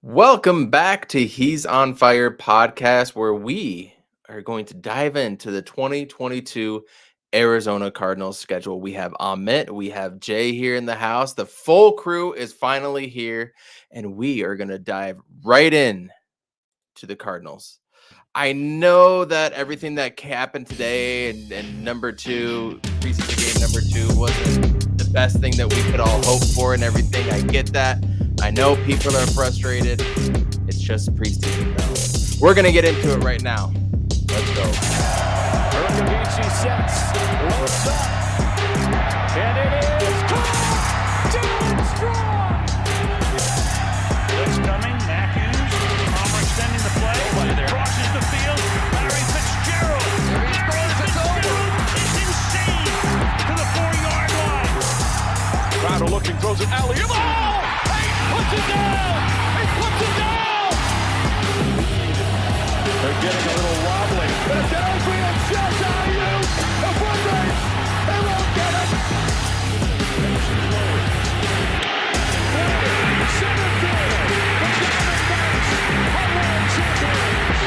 Welcome back to He's on Fire podcast, where we are going to dive into the 2022 Arizona Cardinals schedule. We have Amit, we have Jay here in the house. The full crew is finally here, and we are going to dive right in to the Cardinals. I know that everything that happened today and number two, preseason game number two, wasn't the best thing that we could all hope for and everything. I get that. I know people are frustrated. It's just preseason, though. We're going to get into it right now. Let's go. Urkavici sets, looks up, and it is caught! Dylan Strong! Blitz coming, Matthews, Palmer extending the play, crosses the field, Larry Fitzgerald. There he goes, it's over. It's insane to the 4-yard line. Crowder looking, throws it alley. Oh! He puts it down! He puts it down! They're getting a little wobbly. But it's Adrian just out of you. The foot race. They won't get it. Center field. The Diamondbacks are world champions.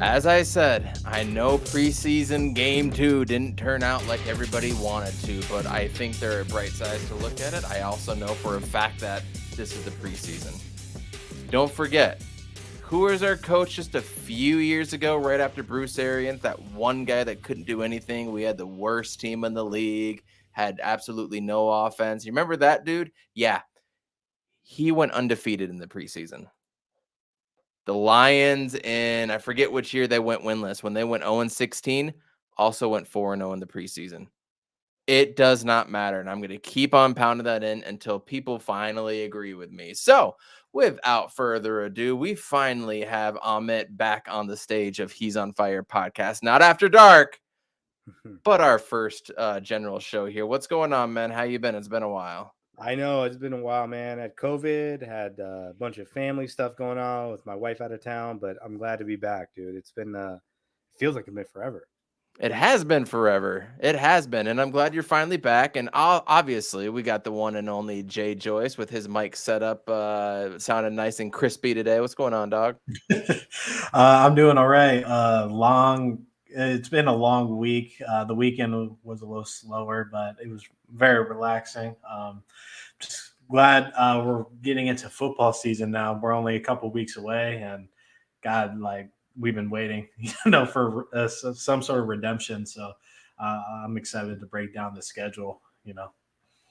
As I said, I know preseason game 2 didn't turn out like everybody wanted to, but I think there are bright sides to look at it. I also know for a fact that this is the preseason. Don't forget, who was our coach just a few years ago, right after Bruce Arians? That one guy that couldn't do anything. We had the worst team in the league, had absolutely no offense. You remember that dude? Yeah. He went undefeated in the preseason. The Lions in, I forget which year they went winless. When they went 0-16, also went 4-0 in the preseason. It does not matter, and I'm going to keep on pounding that in until people finally agree with me. So, without further ado, we finally have Amit back on the stage of He's on Fire podcast. Not after dark, but our first general show here. What's going on, man? How you been? It's been a while. I know it's been a while, man. Had COVID, had a bunch of family stuff going on with my wife out of town, but I'm glad to be back, dude. It's been feels like it's been forever. It has been forever. It has been, and I'm glad you're finally back. And obviously, we got the one and only Jay Joyce with his mic set up, sounding nice and crispy today. What's going on, dog? I'm doing all right. It's been a long week. The weekend was a little slower, but it was very relaxing. Just glad we're getting into football season now. We're only a couple weeks away, and God, like we've been waiting, for some sort of redemption. So I'm excited to break down the schedule.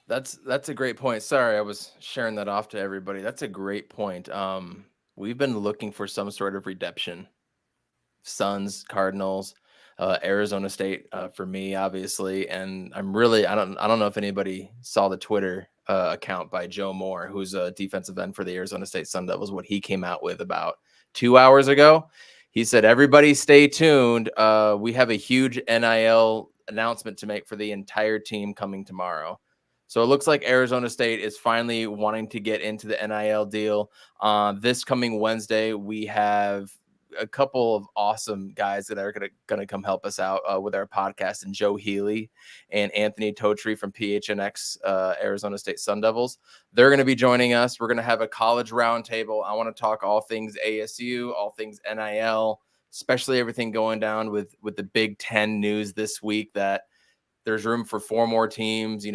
That's a great point. Sorry, I was sharing that off to everybody. That's a great point. We've been looking for some sort of redemption. Suns, Cardinals, Arizona State for me, obviously, and I don't know if anybody saw the Twitter account by Joe Moore, who's a defensive end for the Arizona State Sun Devils. What he came out with about 2 hours ago, he said, "Everybody, stay tuned. We have a huge NIL announcement to make for the entire team coming tomorrow." So it looks like Arizona State is finally wanting to get into the NIL deal. This coming Wednesday, we have a couple of awesome guys that are going to come help us out with our podcast, and Joe Healy and Anthony Totri from PHNX Arizona State Sun Devils. They're going to be joining us. We're going to have a college roundtable. I want to talk all things ASU, all things NIL, especially everything going down with the Big Ten news this week, that there's room for 4 more teams,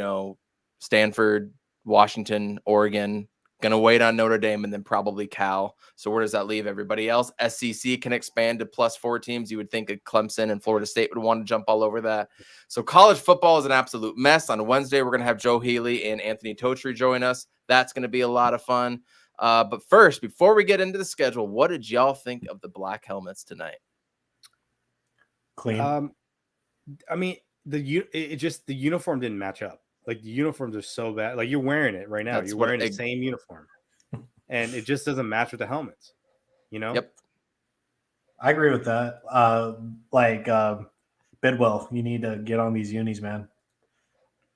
Stanford, Washington, Oregon, going to wait on Notre Dame, and then probably Cal. So where does that leave everybody else? SEC can expand to plus 4 teams. You would think Clemson and Florida State would want to jump all over that. So college football is an absolute mess. On Wednesday, we're going to have Joe Healy and Anthony Totri join us. That's going to be a lot of fun. But first, before we get into the schedule, what did y'all think of the black helmets tonight? Clean. I mean, the uniform didn't match up. Like, the uniforms are so bad. Like, you're wearing it right now. You're wearing the same uniform, and it just doesn't match with the helmets. Yep. I agree with that. Bidwell, you need to get on these unis, man.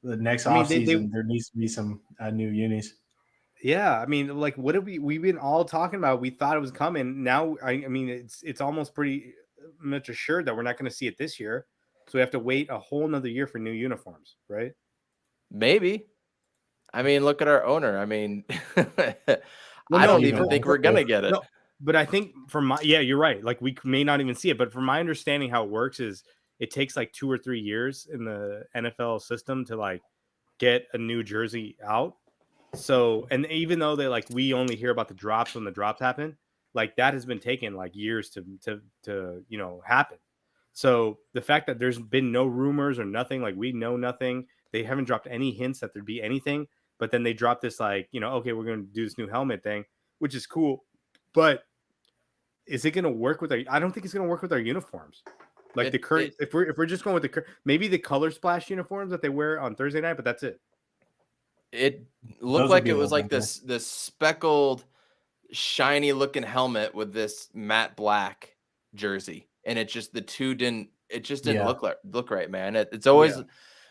The next offseason, there needs to be some new unis. Yeah, I mean, like, what have we've been all talking about? We thought it was coming. Now, I mean, it's almost pretty much assured that we're not going to see it this year. So we have to wait a whole nother year for new uniforms, right? Maybe. I mean, look at our owner. I mean, Well, I no, don't even think we're gonna get it. no, but I think yeah, you're right. Like we may not even see it, but from my understanding, how it works is it takes like 2 or 3 years in the NFL system to like get a new jersey out. So, and even though they like we only hear about the drops when the drops happen, like that has been taken like years to happen. So the fact that there's been no rumors or nothing, like we know nothing, they haven't dropped any hints that there'd be anything, but then they dropped this like, okay, we're going to do this new helmet thing, which is cool. But is it going to work with I don't think it's going to work with our uniforms. Like the current, if we're just going with maybe the color splash uniforms that they wear on Thursday night, but that's it. It looked like it was like this speckled, shiny looking helmet with this matte black jersey, and it just didn't look right, man. It's always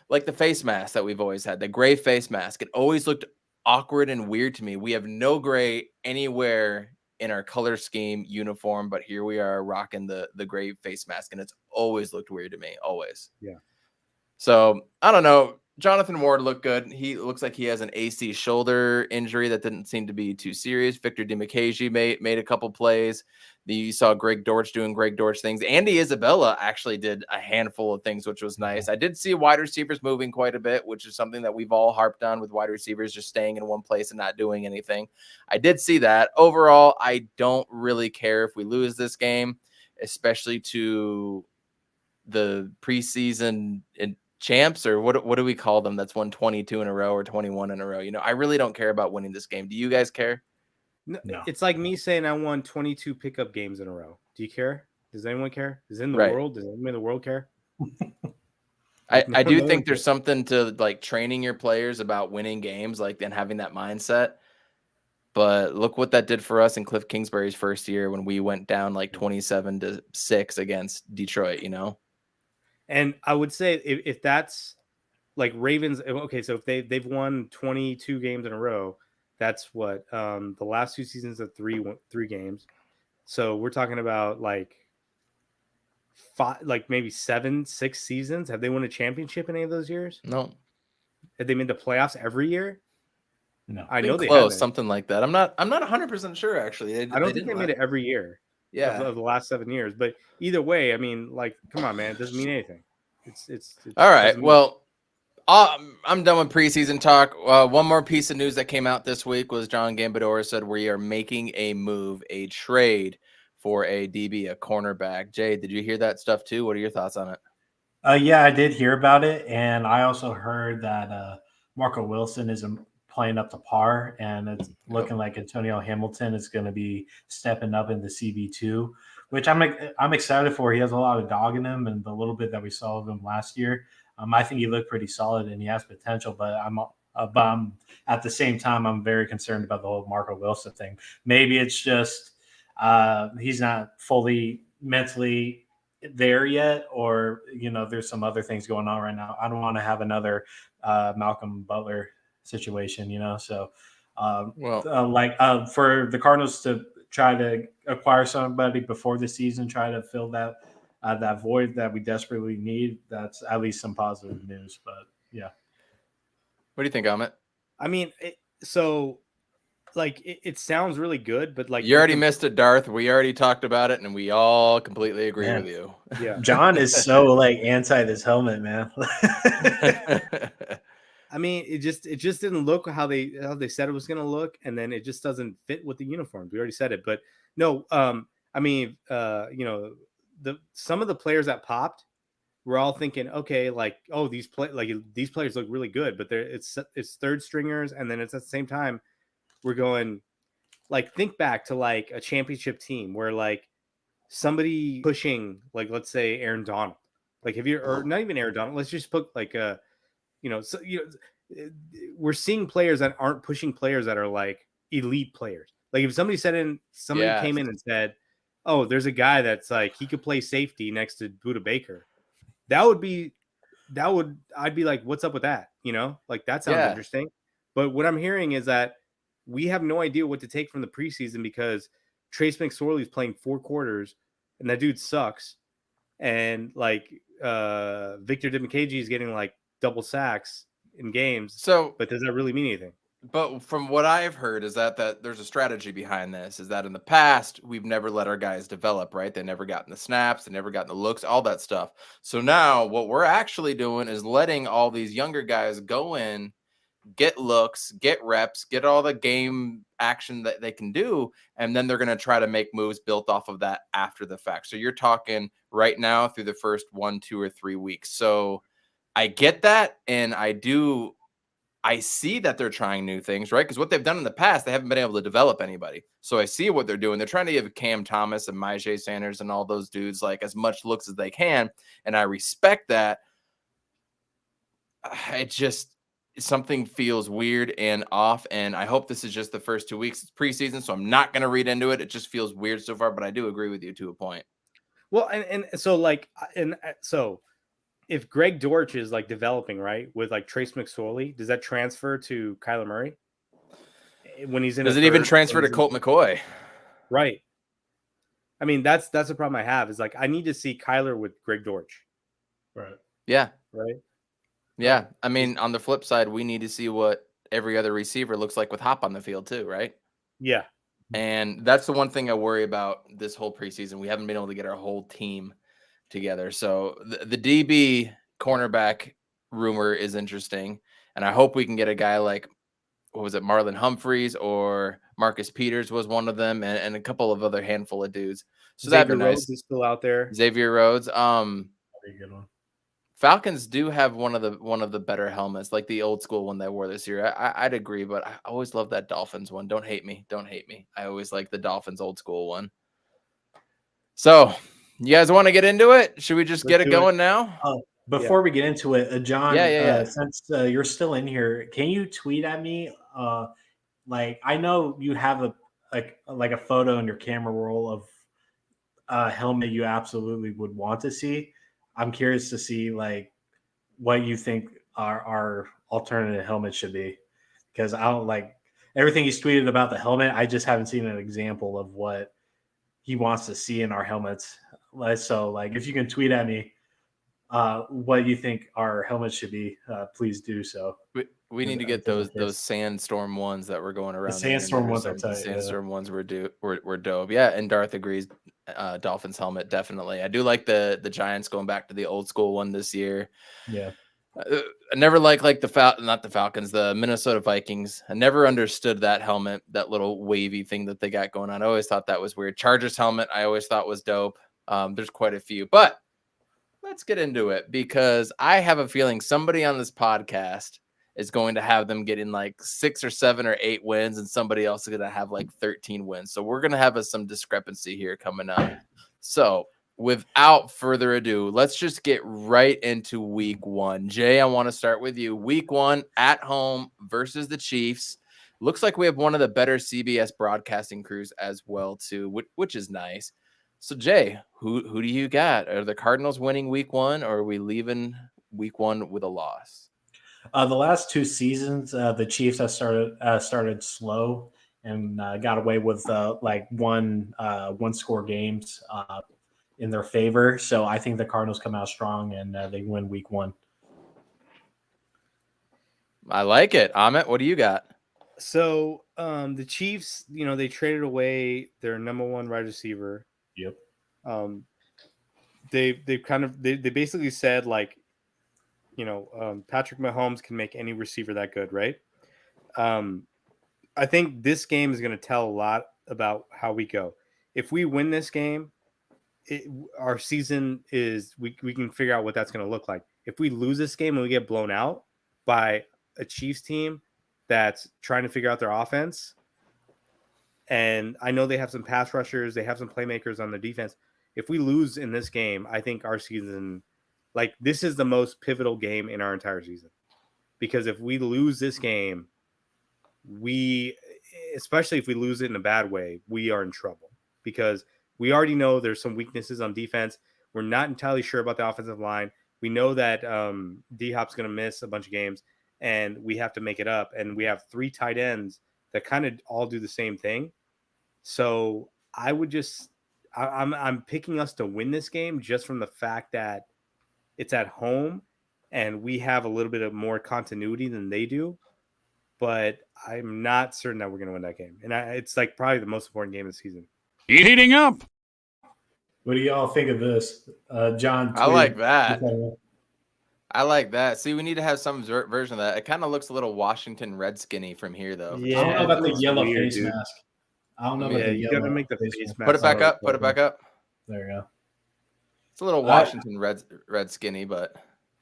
like the face mask that we've always had, the gray face mask. It always looked awkward and weird to me. We have no gray anywhere in our color scheme uniform, but here we are rocking the gray face mask, and it's always looked weird to me, always. Yeah. So I don't know. Jonathan Ward looked good. He looks like he has an AC shoulder injury that didn't seem to be too serious. Victor Dimukeje made a couple plays. You saw Greg Dortch doing Greg Dortch things. Andy Isabella actually did a handful of things, which was nice. I did see wide receivers moving quite a bit, which is something that we've all harped on with wide receivers just staying in one place and not doing anything. I did see that. Overall, I don't really care if we lose this game, especially to the preseason champs, or what do we call them? That's won 22 in a row or 21 in a row. I really don't care about winning this game. Do you guys care? No. It's like me saying I won 22 pickup games in a row. Do you care? Does anyone care? Does world? Does anyone in the world care? I do think there's something to like training your players about winning games, like and having that mindset. But look what that did for us in Cliff Kingsbury's first year when we went down like 27-6 against Detroit. And I would say if that's like Ravens, okay, so if they've won 22 games in a row, that's what the last 2 seasons of three games. So we're talking about like 5, like maybe 7-6 seasons. Have they won a championship in any of those years? No. Have they made the playoffs every year? No. I know they close, something like that. I'm not 100% sure actually. I don't think they made it every year. Yeah. Of the last 7 years, but either way, I mean, like, come on, man, it doesn't mean anything. It's all right. Well, I'm done with preseason talk. One more piece of news that came out this week was John Gambador said we are making a trade for a DB, a cornerback. Jay, did you hear that stuff too? What are your thoughts on it? Yeah, I did hear about it, and I also heard that Marco Wilson is playing up to par, and it's looking like Antonio Hamilton is going to be stepping up into CB2, which I'm excited for. He has a lot of dog in him, and the little bit that we saw of him last year, I think he looked pretty solid and he has potential. But I'm at the same time, I'm very concerned about the whole Marco Wilson thing. Maybe it's just he's not fully mentally there yet, or there's some other things going on right now. I don't want to have another Malcolm Butler situation, so for the Cardinals to try to acquire somebody before the season, try to fill that void that we desperately need, that's at least some positive news. But yeah, what do you think, Amit? I mean, it sounds really good, but like you already missed it, Darth. We already talked about it, and we all completely agree with you. Yeah, John is so like anti this helmet, man. I mean, it just didn't look how they said it was going to look, and then it just doesn't fit with the uniforms. We already said it, but no, I mean, some of the players that popped, we're all thinking, okay, like, oh, these players look really good, but it's third stringers, and then it's at the same time we're going, like, think back to like a championship team where like somebody pushing, like, let's say Aaron Donald, like or not even Aaron Donald, let's just put like we're seeing players that aren't pushing players that are like elite players. Like if somebody came in and said, oh, there's a guy that's like, he could play safety next to Budda Baker, I'd be like, what's up with that? Like that sounds interesting. But what I'm hearing is that we have no idea what to take from the preseason because Trace McSorley is playing 4 quarters and that dude sucks. And like, Victor Dimukeje is getting like double sacks in games. So, but does that really mean anything? but from what I've heard is that there's a strategy behind this. Is that in the past we've never let our guys develop, right? They never gotten the snaps, they never gotten the looks, all that stuff. So now what we're actually doing is letting all these younger guys go in, get looks, get reps, get all the game action that they can do, and then they're going to try to make moves built off of that after the fact. So you're talking right now through the first 1, 2, or 3 weeks. So I get that, and I see that they're trying new things, right? Because what they've done in the past, they haven't been able to develop anybody. So I see what they're doing. They're trying to give Cam Thomas and Myjai Sanders and all those dudes like as much looks as they can, and I respect that. It just something feels weird and off, and I hope this is just the first 2 weeks. It's preseason, so I'm not going to read into it. It just feels weird so far, but I do agree with you to a point. Well, and so like, and so if Greg Dortch is like developing right with like Trace McSorley, does that transfer to Kyler Murray when he's in? Does it even transfer to Colt McCoy? Right. I mean, that's the problem I have is like I need to see Kyler with Greg Dortch. Right. Yeah. Right. Yeah. I mean, on the flip side, we need to see what every other receiver looks like with Hop on the field too, right? Yeah. And that's the one thing I worry about this whole preseason. We haven't been able to get our whole team together. So the DB cornerback rumor is interesting. And I hope we can get a guy like, what was it, Marlon Humphreys or Marcus Peters was one of them, and a couple of other handful of dudes. So that'd be Xavier nice. Rhodes is still out there. Xavier Rhodes. That'd be a good one. Falcons do have one of the better helmets, like the old school one they wore this year. I'd agree, but I always love that Dolphins one. Don't hate me. Don't hate me. I always like the Dolphins old school one. So, you guys want to get into it? Should we just get it going now? Before we get into it, John, Yeah. since you're still in here, can you tweet at me? Like I know you have a photo in your camera roll of a helmet you absolutely would want to see. I'm curious to see like what you think our alternative helmet should be, because I don't like everything he's tweeted about the helmet. I just haven't seen an example of what he wants to see in our helmets. So like if you can tweet at me what you think our helmets should be, please do so. We need to get those sandstorm ones that were going around. The sandstorm ones, the sandstorm ones were dope. Yeah, and Darth agrees. Dolphins helmet, definitely. I do like the Giants going back to the old school one this year. Yeah. I never liked like not the Falcons, the Minnesota Vikings. I never understood that helmet, that little wavy thing that they got going on. I always thought that was weird. Chargers helmet, I always thought was dope. There's quite a few, but let's get into it because I have a feeling somebody on this podcast is going to have them getting like 6 or 7 or 8 wins, and somebody else is going to have like 13 wins. So we're going to have some discrepancy here coming up. So without further ado, let's just get right into week 1. Jay, I want to start with you. Week 1 at home versus the Chiefs. Looks like we have one of the better CBS broadcasting crews as well, too, which is nice. So, Jay, who do you got? Are the Cardinals winning week 1, or are we leaving week 1 with a loss? The last 2 seasons, the Chiefs have started slow and got away with like one score games in their favor. So I think the Cardinals come out strong and they win week 1. I like it. Amit, what do you got? So the Chiefs, they traded away their number 1 wide receiver. Yep. They basically said like, Patrick Mahomes can make any receiver that good, right? I think this game is going to tell a lot about how we go. If we win this game, our season is we can figure out what that's going to look like. If we lose this game and we get blown out by a Chiefs team that's trying to figure out their offense, and I know they have some pass rushers, they have some playmakers on the defense. If we lose in this game, I think our season, like this is the most pivotal game in our entire season. Because if we lose this game, especially if we lose it in a bad way, we are in trouble. Because we already know there's some weaknesses on defense. We're not entirely sure about the offensive line. We know that D-Hop's going to miss a bunch of games, and we have to make it up. And we have 3 tight ends that kind of all do the same thing. So I'm picking us to win this game just from the fact that it's at home, and we have a little bit of more continuity than they do. But I'm not certain that we're going to win that game. And it's like probably the most important game of the season. Heating up. What do y'all think of this? John I like tweeted. that. I like that. See, we need to have some version of that. It kind of looks a little Washington Redskinny from here, though. Yeah, I don't know about the looks yellow weird, face dude. mask. I don't know Yeah, about the you yellow. got to make the face mask. Put it back up. Put it back up. There you go. It's a little Washington Redskinny, but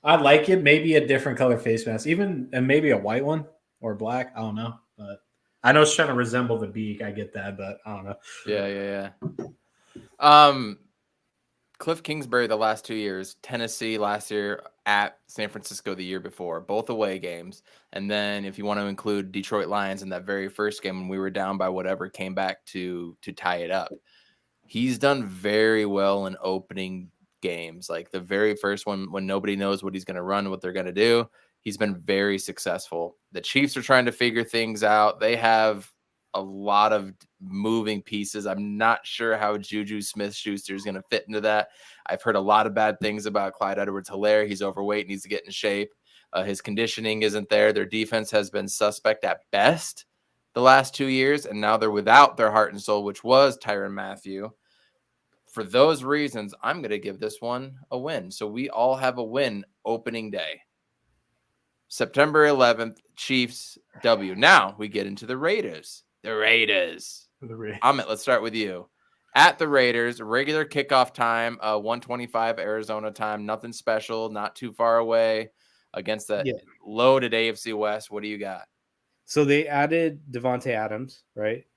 I like it. Maybe a different color face mask, even and maybe a white one or black. I don't know, but I know it's trying to resemble the beak. I get that, but I don't know. Yeah. Cliff Kingsbury the last 2 years, Tennessee last year, at San Francisco the year before, both away games. And then if you want to include Detroit Lions in that very first game when we were down by whatever, came back to tie it up. He's done very well in opening games. Like the very first one when nobody knows what he's going to run, what they're going to do. He's been very successful. The Chiefs are trying to figure things out. They have a lot of moving pieces. I'm not sure how Juju Smith-Schuster is going to fit into that. I've heard a lot of bad things about Clyde Edwards-Helaire. He's overweight, needs to get in shape. His conditioning isn't there. Their defense has been suspect at best the last 2 years, and now they're without their heart and soul, which was Tyrann Mathieu. For those reasons, I'm going to give this one a win. So we all have a win opening day. September 11th, Chiefs W. Now we get into the Raiders. The Raiders. Amit, let's start with you. At the Raiders, regular kickoff time, 1:25 Arizona time. Nothing special, not too far away against that loaded AFC West. What do you got? So they added Devontae Adams, right?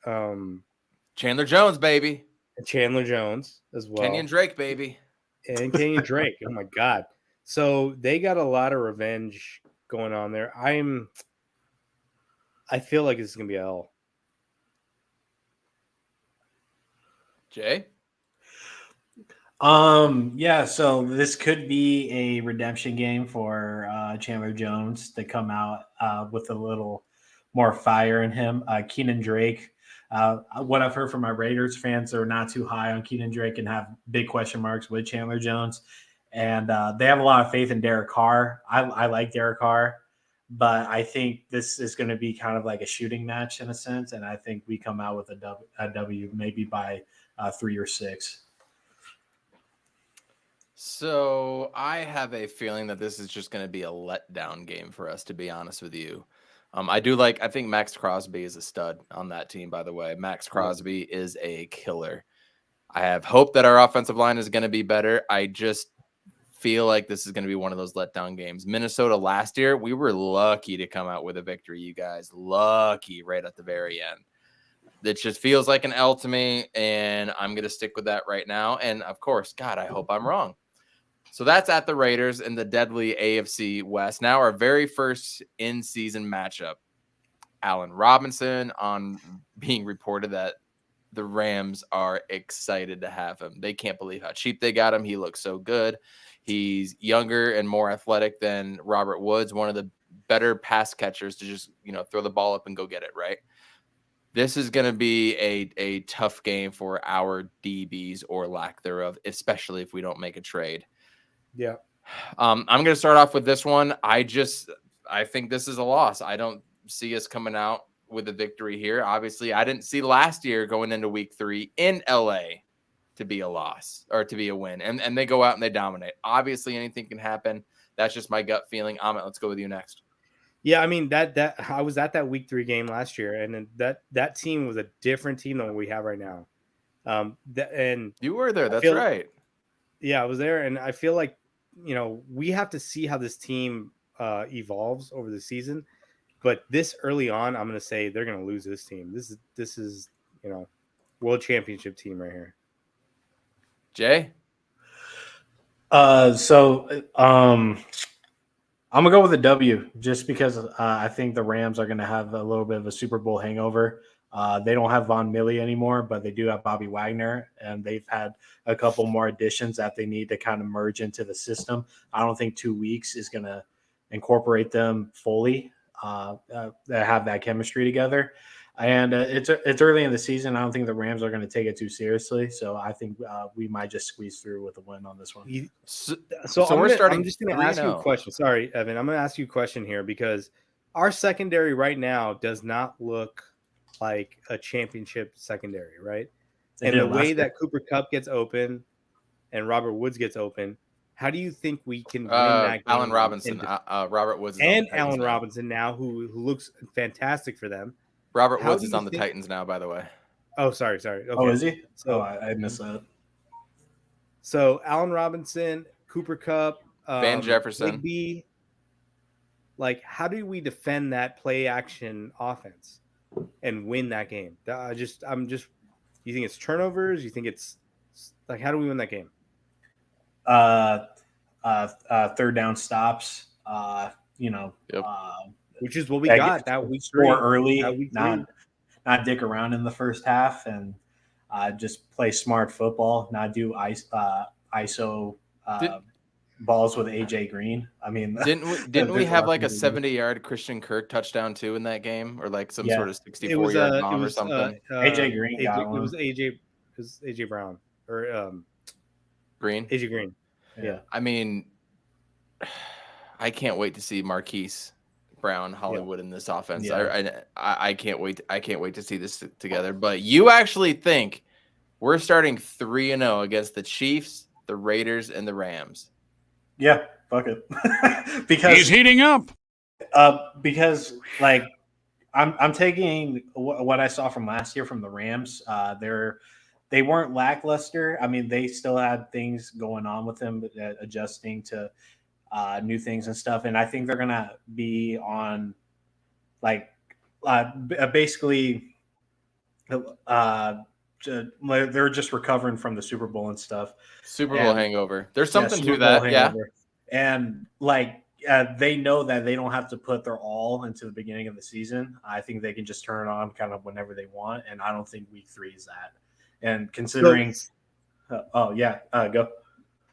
Chandler Jones, baby. And Chandler Jones as well. Kenyon Drake, baby. And Kenyon Drake. Oh, my God. So they got a lot of revenge going on there. I feel like this is going to be a L. Jay? Yeah, so this could be a redemption game for Chandler Jones to come out with a little more fire in him. Keenan Drake, what I've heard from my Raiders fans, are not too high on Keenan Drake and have big question marks with Chandler Jones. And they have a lot of faith in Derek Carr. I like Derek Carr, but I think this is going to be kind of like a shooting match in a sense. And I think we come out with a W maybe by 3 or 6. So I have a feeling that this is just going to be a letdown game for us, to be honest with you. I think Max Crosby is a stud on that team, by the way. Max Crosby is a killer. I have hope that our offensive line is going to be better. I just feel like this is going to be one of those letdown games. Minnesota last year, we were lucky to come out with a victory, you guys. Lucky right at the very end. It just feels like an L to me, and I'm going to stick with that right now. And, of course, God, I hope I'm wrong. So that's at the Raiders in the deadly AFC West. Now our very first in-season matchup. Allen Robinson on being reported that the Rams are excited to have him. They can't believe how cheap they got him. He looks so good. He's younger and more athletic than Robert Woods, one of the better pass catchers to just, throw the ball up and go get it, right? This is going to be a tough game for our DBs or lack thereof, especially if we don't make a trade. Yeah. I'm going to start off with this one. I think this is a loss. I don't see us coming out with a victory here. Obviously, I didn't see last year going into week 3 in LA to be a loss or to be a win. And they go out and they dominate. Obviously, anything can happen. That's just my gut feeling. Amit, let's go with you next. Yeah, I mean that I was at that week 3 game last year, and then that team was a different team than what we have right now. And you were there. That's right. Yeah, I was there, and I feel like we have to see how this team evolves over the season. But this early on, I'm going to say they're going to lose this team. This is world championship team right here. Jay? I'm gonna go with a W just because I think the Rams are going to have a little bit of a Super Bowl hangover. They don't have Von Mille anymore, but they do have Bobby Wagner, and they've had a couple more additions that they need to kind of merge into the system. I don't think 2 weeks is going to incorporate them fully, have that chemistry together. And it's early in the season. I don't think the Rams are going to take it too seriously. So I think we might just squeeze through with a win on this one. So I'm just going to ask you a 3-0. question. Sorry, Evan. I'm going to ask you a question here because our secondary right now does not look like a championship secondary, right? And the way that Cooper Kupp gets open and Robert Woods gets open, how do you think we can win that game? Allen Robinson, Robert Woods, and Allen Robinson now, who looks fantastic for them. Robert Woods is on the Titans now, by the way. Oh, sorry. Okay. Oh, is he? So I missed that. So Allen Robinson, Cooper Kupp, Van Jefferson. Bigby, like, how do we defend that play action offense and win that game? You think it's turnovers? You think it's like, how do we win that game? Third down stops. Yep. Which is what we got that week 3. More early, not dick around in the first half, and just play smart football. Not do ISO balls with AJ Green. I mean, didn't we have like a 70-yard Christian Kirk touchdown too in that game, or like some sort of 64-yard bomb or something? AJ Green got one. It was AJ Brown or Green. AJ Green. Yeah. I mean, I can't wait to see Marquise Brown, Hollywood in this offense. Yeah. I can't wait. I can't wait to see this together. But you actually think we're starting 3-0 against the Chiefs, the Raiders, and the Rams? Yeah, fuck it. Because he's heating up. Because like I'm taking what I saw from last year from the Rams. They weren't lackluster. I mean, they still had things going on with them, adjusting to new things and stuff. And I think they're going to be on like basically they're just recovering from the Super Bowl and stuff. Super Bowl hangover. There's something to that. Hangover. Yeah. And like they know that they don't have to put their all into the beginning of the season. I think they can just turn it on kind of whenever they want. And I don't think week 3 is that. And considering, go.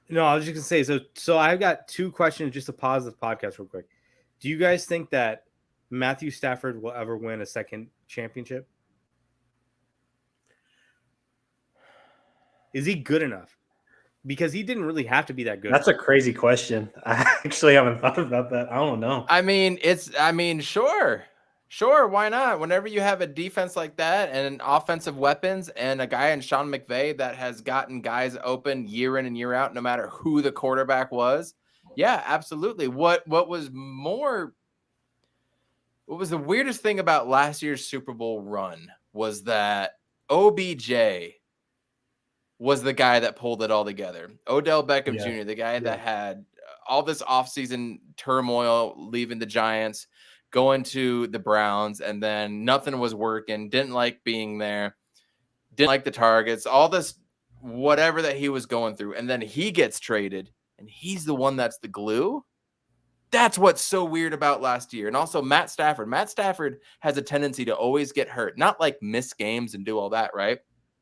No, I was just gonna say. So I've got 2 questions just to pause the podcast real quick. Do you guys think that Matthew Stafford will ever win a second championship? Is he good enough? Because he didn't really have to be that good. That's a crazy question. I actually haven't thought about that. I don't know. I mean, Sure, why not? Whenever you have a defense like that and offensive weapons and a guy in Sean McVay that has gotten guys open year in and year out, no matter who the quarterback was, yeah, absolutely. What was the weirdest thing about last year's Super Bowl run was that OBJ was the guy that pulled it all together. Odell Beckham Jr., the guy that had all this offseason turmoil, leaving the Giants, going to the Browns, and then nothing was working, didn't like being there, didn't like the targets, all this whatever that he was going through. And then he gets traded, and he's the one that's the glue. That's what's so weird about last year. And also Matt Stafford. Matt Stafford has a tendency to always get hurt, not like miss games and do all that, right?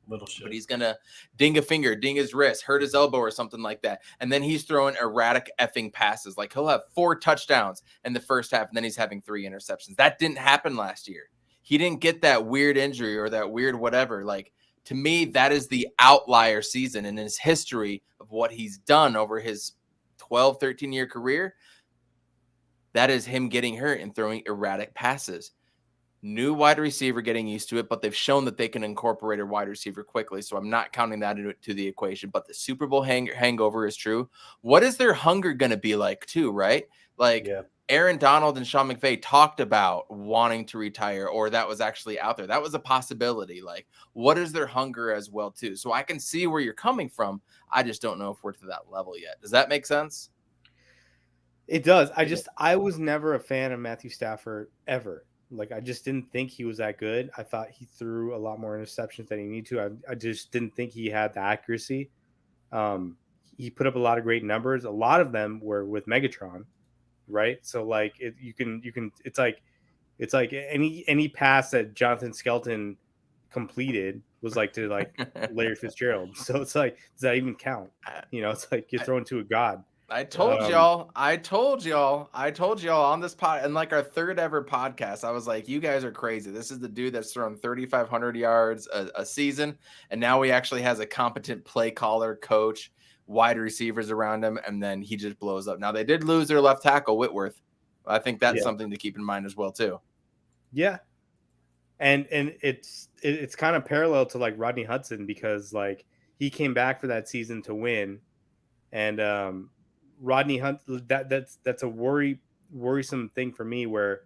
Little shit. But he's going to ding a finger, ding his wrist, hurt his elbow or something like that. And then he's throwing erratic effing passes. Like he'll have 4 touchdowns in the first half, and then he's having 3 interceptions. That didn't happen last year. He didn't get that weird injury or that weird whatever. Like, to me, that is the outlier season in his history of what he's done over his 12, 13-year career. That is him getting hurt and throwing erratic passes. New wide receiver getting used to it, but they've shown that they can incorporate a wide receiver quickly. So I'm not counting that into the equation, but the Super Bowl hangover is true. What is their hunger going to be like too, right? Like Aaron Donald and Sean McVay talked about wanting to retire, or that was actually out there. That was a possibility. Like, what is their hunger as well too? So I can see where you're coming from. I just don't know if we're to that level yet. Does that make sense? It does. I was never a fan of Matthew Stafford ever. Like, I just didn't think he was that good. I thought he threw a lot more interceptions than he needed to. I just didn't think he had the accuracy. He put up a lot of great numbers. A lot of them were with Megatron, right? So like it's like any pass that Jonathan Skelton completed was like to like Larry Fitzgerald. So it's like, does that even count? You know, it's like you're throwing to a god. I told y'all on this pod, and like our third ever podcast, I was like, you guys are crazy. This is the dude that's thrown 3,500 yards a season. And now he actually has a competent play caller, coach, wide receivers around him. And then he just blows up. Now they did lose their left tackle, Whitworth. I think that's something to keep in mind as well, too. Yeah. And it's kind of parallel to like Rodney Hudson, because like he came back for that season to win. And Rodney Hunt, that's a worrisome thing for me, where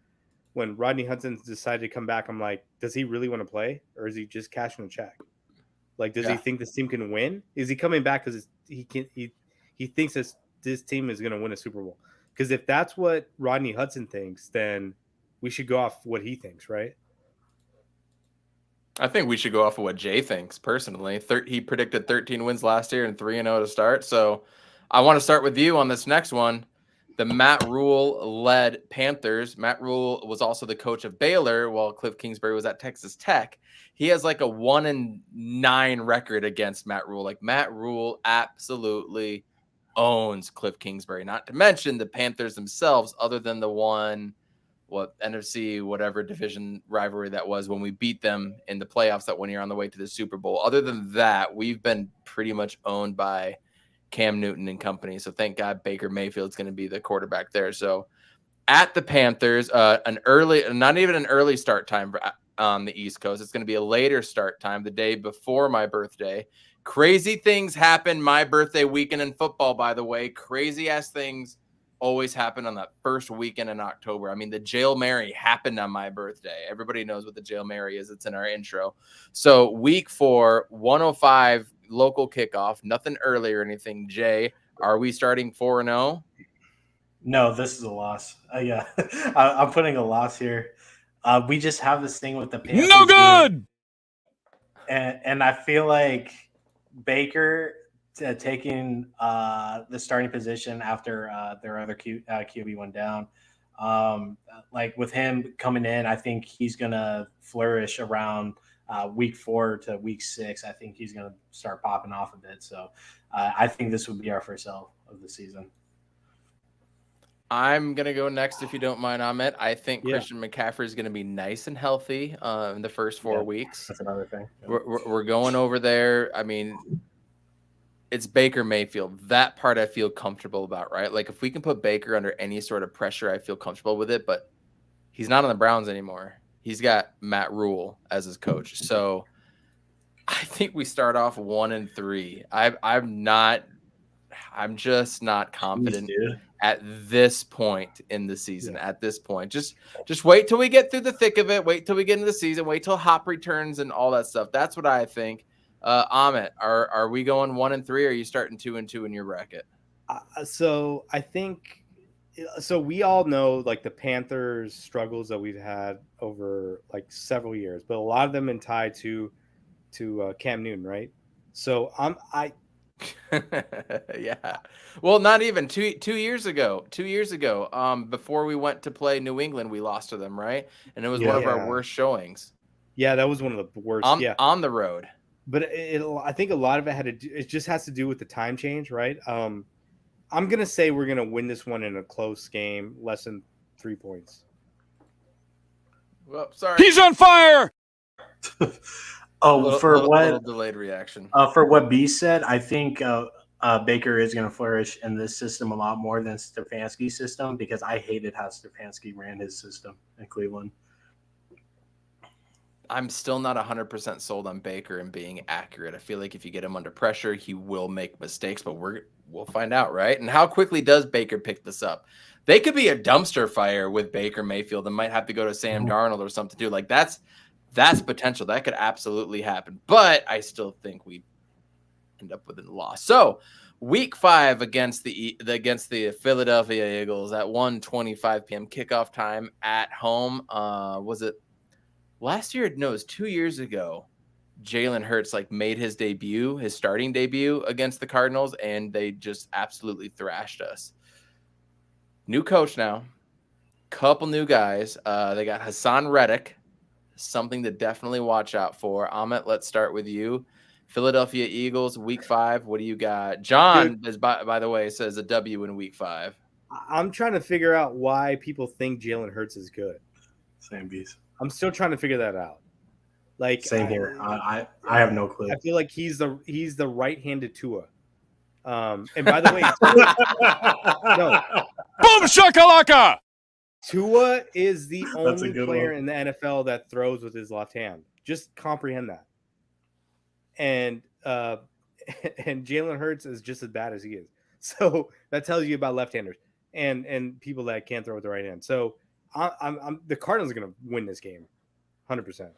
when Rodney Hudson decided to come back, I'm like, does he really want to play, or is he just cashing a check? Like, does he think this team can win? Is he coming back because he thinks this team is going to win a Super Bowl? Because if that's what Rodney Hudson thinks, then we should go off what he thinks, right? I think we should go off of what Jay thinks personally. He predicted 13 wins last year and 3-0 to start. So I want to start with you on this next one. The Matt Rule-led Panthers. Matt Rule was also the coach of Baylor while Cliff Kingsbury was at Texas Tech. He has like a 1-9 record against Matt Rule. Like, Matt Rule absolutely owns Cliff Kingsbury. Not to mention the Panthers themselves, other than the one NFC, whatever division rivalry that was when we beat them in the playoffs that one year on the way to the Super Bowl. Other than that, we've been pretty much owned by Cam Newton and company. So thank God Baker Mayfield's going to be the quarterback there. So at the Panthers, not even an early start time on the East Coast. It's going to be a later start time, the day before my birthday. Crazy things happen my birthday weekend in football, by the way. Crazy ass things always happen on that first weekend in October. I mean, the Jail Mary happened on my birthday. Everybody knows what the Jail Mary is. It's in our intro. So week 4, 105 local kickoff, nothing early or anything. Jay, are we starting 4-0? No, this is a loss. Yeah, I'm putting a loss here. We just have this thing with the Panthers. No good. And I feel like Baker taking the starting position after their other QB went down. Like with him coming in, I think he's gonna flourish around week 4 to week 6. I think he's gonna start popping off a bit. So I think this would be our first L of the season. I'm going to go next, if you don't mind, Amit. I think Christian McCaffrey is going to be nice and healthy in the first 4 weeks. That's another thing. Yeah. We're going over there. I mean, it's Baker Mayfield. That part I feel comfortable about, right? Like, if we can put Baker under any sort of pressure, I feel comfortable with it. But he's not on the Browns anymore. He's got Matt Rule as his coach. So I think we start off 1-3. I'm just not confident at this point in the season. Yeah. At this point, just wait till we get through the thick of it. Wait till we get into the season. Wait till Hop returns and all that stuff. That's what I think. Amit, are we going 1-3? Or are you starting 2-2 in your bracket? So I think. So we all know like the Panthers' struggles that we've had over like several years, but a lot of them been tied to Cam Newton, right? So yeah. Well, not even 2 years ago. 2 years ago, before we went to play New England, we lost to them, right? And it was one of our worst showings. Yeah, that was one of the worst. On the road. But I think a lot of it just has to do with the time change, right? I'm gonna say we're gonna win this one in a close game, less than 3 points. Well, sorry. He's on fire. Little delayed reaction. For what B said, I think Baker is going to flourish in this system a lot more than Stefanski's system, because I hated how Stefanski ran his system in Cleveland. I'm still not 100% sold on Baker and being accurate. I feel like if you get him under pressure, he will make mistakes, but we'll find out, right? And how quickly does Baker pick this up? They could be a dumpster fire with Baker Mayfield and might have to go to Sam Darnold or something to do. Like that's potential. That could absolutely happen. But I still think we end up with a loss. So week 5 against the Philadelphia Eagles at 1:25 p.m. kickoff time at home. Was it last year? No, it was 2 years ago. Jalen Hurts made his starting debut against the Cardinals, and they just absolutely thrashed us. New coach now, couple new guys. They got Hassan Reddick, something to definitely watch out for. Amit, let's start with you. Philadelphia Eagles, week 5. What do you got? John, is by the way, says a W in week 5. I'm trying to figure out why people think Jalen Hurts is good. Same beast. I'm still trying to figure that out. Like Same here. I have no clue. I feel like he's the right-handed Tua. And by the way, no, Boom shakalaka! Tua is the only good player one. in the NFL that throws with his left hand. Just comprehend that. And Jalen Hurts is just as bad as he is. So that tells you about left-handers and people that can't throw with the right hand. So I'm the Cardinals are going to win this game, 100%.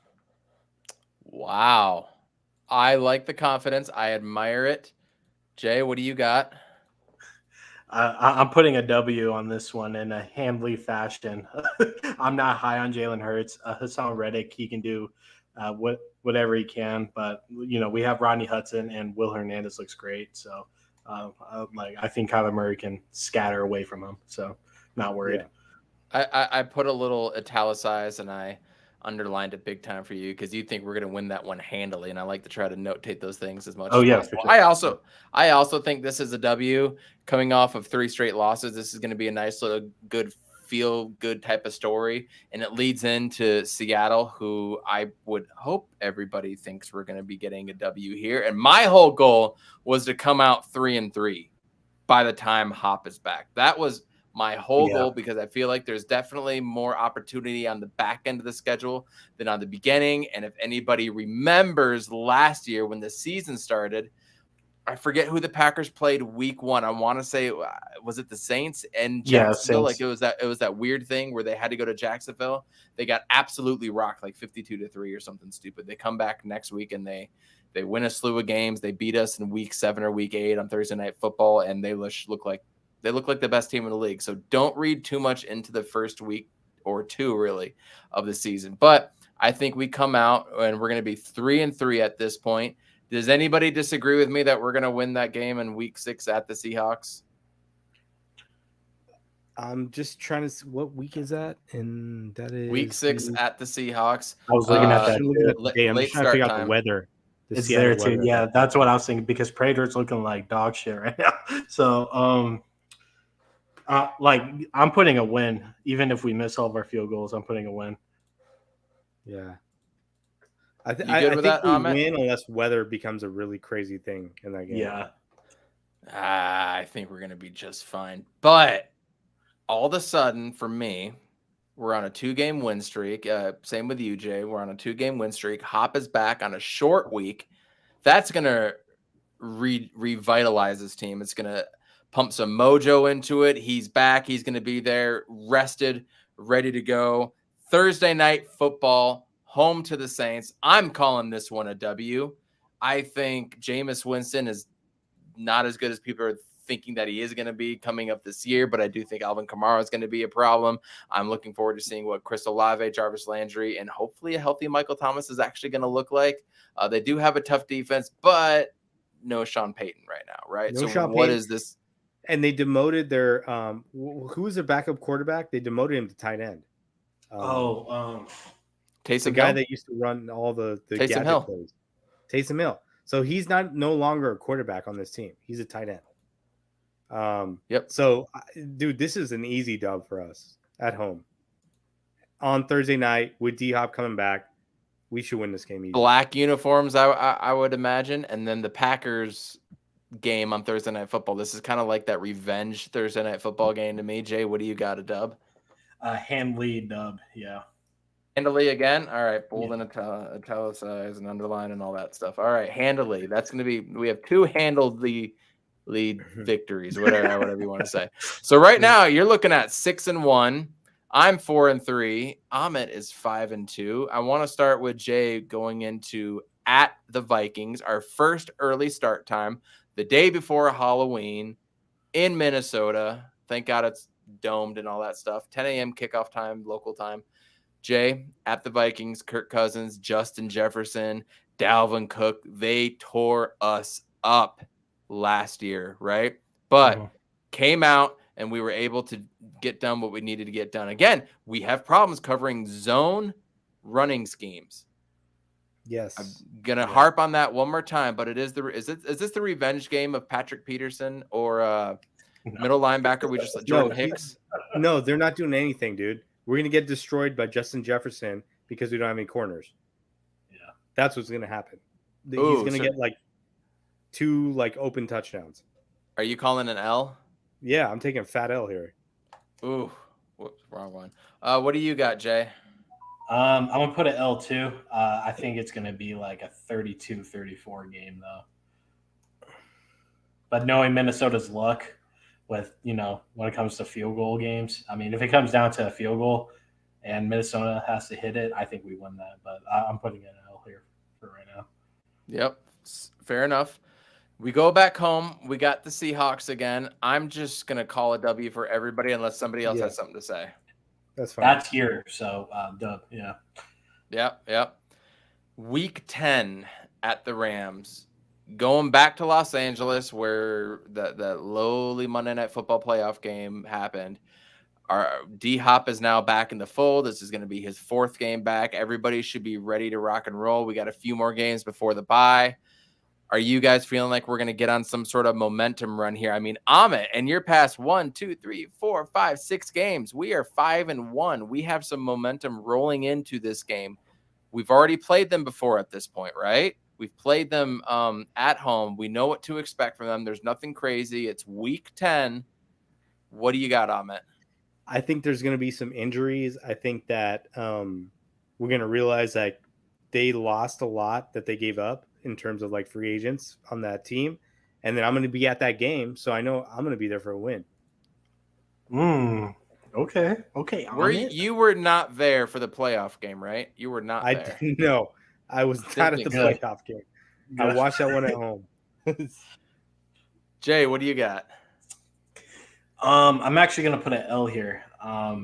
Wow. I like the confidence. I admire it. Jay, what do you got? I'm putting a W on this one in a Handley fashion. I'm not high on Jalen Hurts. Hassan Reddick, he can do whatever he can, but we have Rodney Hudson and Will Hernandez looks great. So I think Kyler Murray can scatter away from him. So not worried. Yeah. I put a little italicized and I underlined it big time for you because you think we're going to win that one handily, and I like to try to notate those things as much as possible. Sure. I also think this is a W coming off of 3 straight losses. This is going to be a nice little good type of story, and it leads into Seattle, who I would hope everybody thinks we're going to be getting a W here. And my whole goal was to come out 3-3 by the time Hop is back. That was my whole goal, because I feel like there's definitely more opportunity on the back end of the schedule than on the beginning. And if anybody remembers last year when the season started, I forget who the Packers played week 1. I want to say, was it the Saints and Jacksonville? Saints. Like it was that weird thing where they had to go to Jacksonville. They got absolutely rocked, like 52-3 or something stupid. They come back next week and they win a slew of games. They beat us in week 7 or week 8 on Thursday Night Football, and they look like the best team in the league. So don't read too much into the first week or 2 really of the season. But I think we come out and we're going to be 3-3 at this point. Does anybody disagree with me that we're going to win that game in week 6 at the Seahawks? I'm just trying to see what week is that, and that is week 6 at the Seahawks. I was looking at that. I'm just trying to figure out the weather. It's there too. Weather. Yeah, that's what I was thinking, because Prater's looking like dog shit right now. So, I'm putting a win, even if we miss all of our field goals. I'm putting a win. Yeah, I think we win unless weather becomes a really crazy thing in that game. Yeah, I think we're going to be just fine. But all of a sudden, for me, we're on a 2-game win streak. Same with you, Jay. We're on a 2-game win streak. Hop is back on a short week. That's going to revitalize this team. It's going to pump some mojo into it. He's back. He's going to be there, rested, ready to go. Thursday Night Football, home to the Saints. I'm calling this one a W. I think Jameis Winston is not as good as people are thinking that he is going to be coming up this year, but I do think Alvin Kamara is going to be a problem. I'm looking forward to seeing what Chris Olave, Jarvis Landry, and hopefully a healthy Michael Thomas is actually going to look like. They do have a tough defense, but no Sean Payton right now, right? No so Sean what Payton. is this? And they demoted their who was their backup quarterback? They demoted him to tight end. Taysom the guy that used to run all the Taysom Hill. plays. Taysom Hill. So he's no longer a quarterback on this team. He's a tight end. Yep. So, dude, this is an easy dub for us at home on Thursday night with D-Hop coming back. We should win this game easy. Black uniforms, I would imagine, and then the Packers game on Thursday Night Football. This is kind of like that revenge Thursday Night Football game to me. Jay, what do you got, a dub? Handley dub, yeah. Handily again? All right, bold and italicized and underline and all that stuff. All right, handily. That's going to be – we have 2 handily lead victories, whatever you want to say. So right now you're looking at 6-1. I'm 4-3. Amit is 5-2. I want to start with Jay going into at the Vikings, our first early start time, the day before Halloween in Minnesota. Thank God it's domed and all that stuff. 10 a.m. kickoff time, local time. Jay, at the Vikings, Kirk Cousins, Justin Jefferson, Dalvin Cook, they tore us up last year, right? But came out and we were able to get done what we needed to get done. Again, we have problems covering zone running schemes. Yes. I'm gonna harp on that one more time, but is this the revenge game of Patrick Peterson or middle linebacker? We just Jordan Hicks. No, they're not doing anything, dude. We're gonna get destroyed by Justin Jefferson because we don't have any corners. Yeah, that's what's gonna happen. He's Ooh, gonna so get like 2 like open touchdowns. are you calling an L? Yeah, I'm taking fat L here. Ooh, whoops, wrong one. What do you got, Jay? I'm gonna put an L too. I think it's gonna be like a 32-34 game though. But knowing Minnesota's luck with, when it comes to field goal games, I mean, if it comes down to a field goal and Minnesota has to hit it, I think we win that. But I'm putting an L here for right now. Yep, fair enough. We go back home. We got the Seahawks again. I'm just gonna call a W for everybody unless somebody else has something to say. That's fine. That's here, so dub. Yeah. Yep. Week 10 at the Rams. Going back to Los Angeles where the lowly Monday Night Football playoff game happened. Our D-Hop is now back in the fold. This is going to be his 4th game back. Everybody should be ready to rock and roll. We got a few more games before the bye. Are you guys feeling like we're going to get on some sort of momentum run here? I mean, Amit, and you're past 1, 2, 3, 4, 5, 6 games. We are 5-1. We have some momentum rolling into this game. We've already played them before at this point, right? We've played them at home. We know what to expect from them. There's nothing crazy. It's week 10. What do you got, Amit? I think there's going to be some injuries. I think that we're going to realize that they lost a lot that they gave up in terms of like free agents on that team. And then I'm going to be at that game. So I know I'm going to be there for a win. Okay. You were not there for the playoff game, right? You were not there. No, I was not at the playoff game. Good. I watched that one at home. Jay, what do you got? I'm actually going to put an L here. I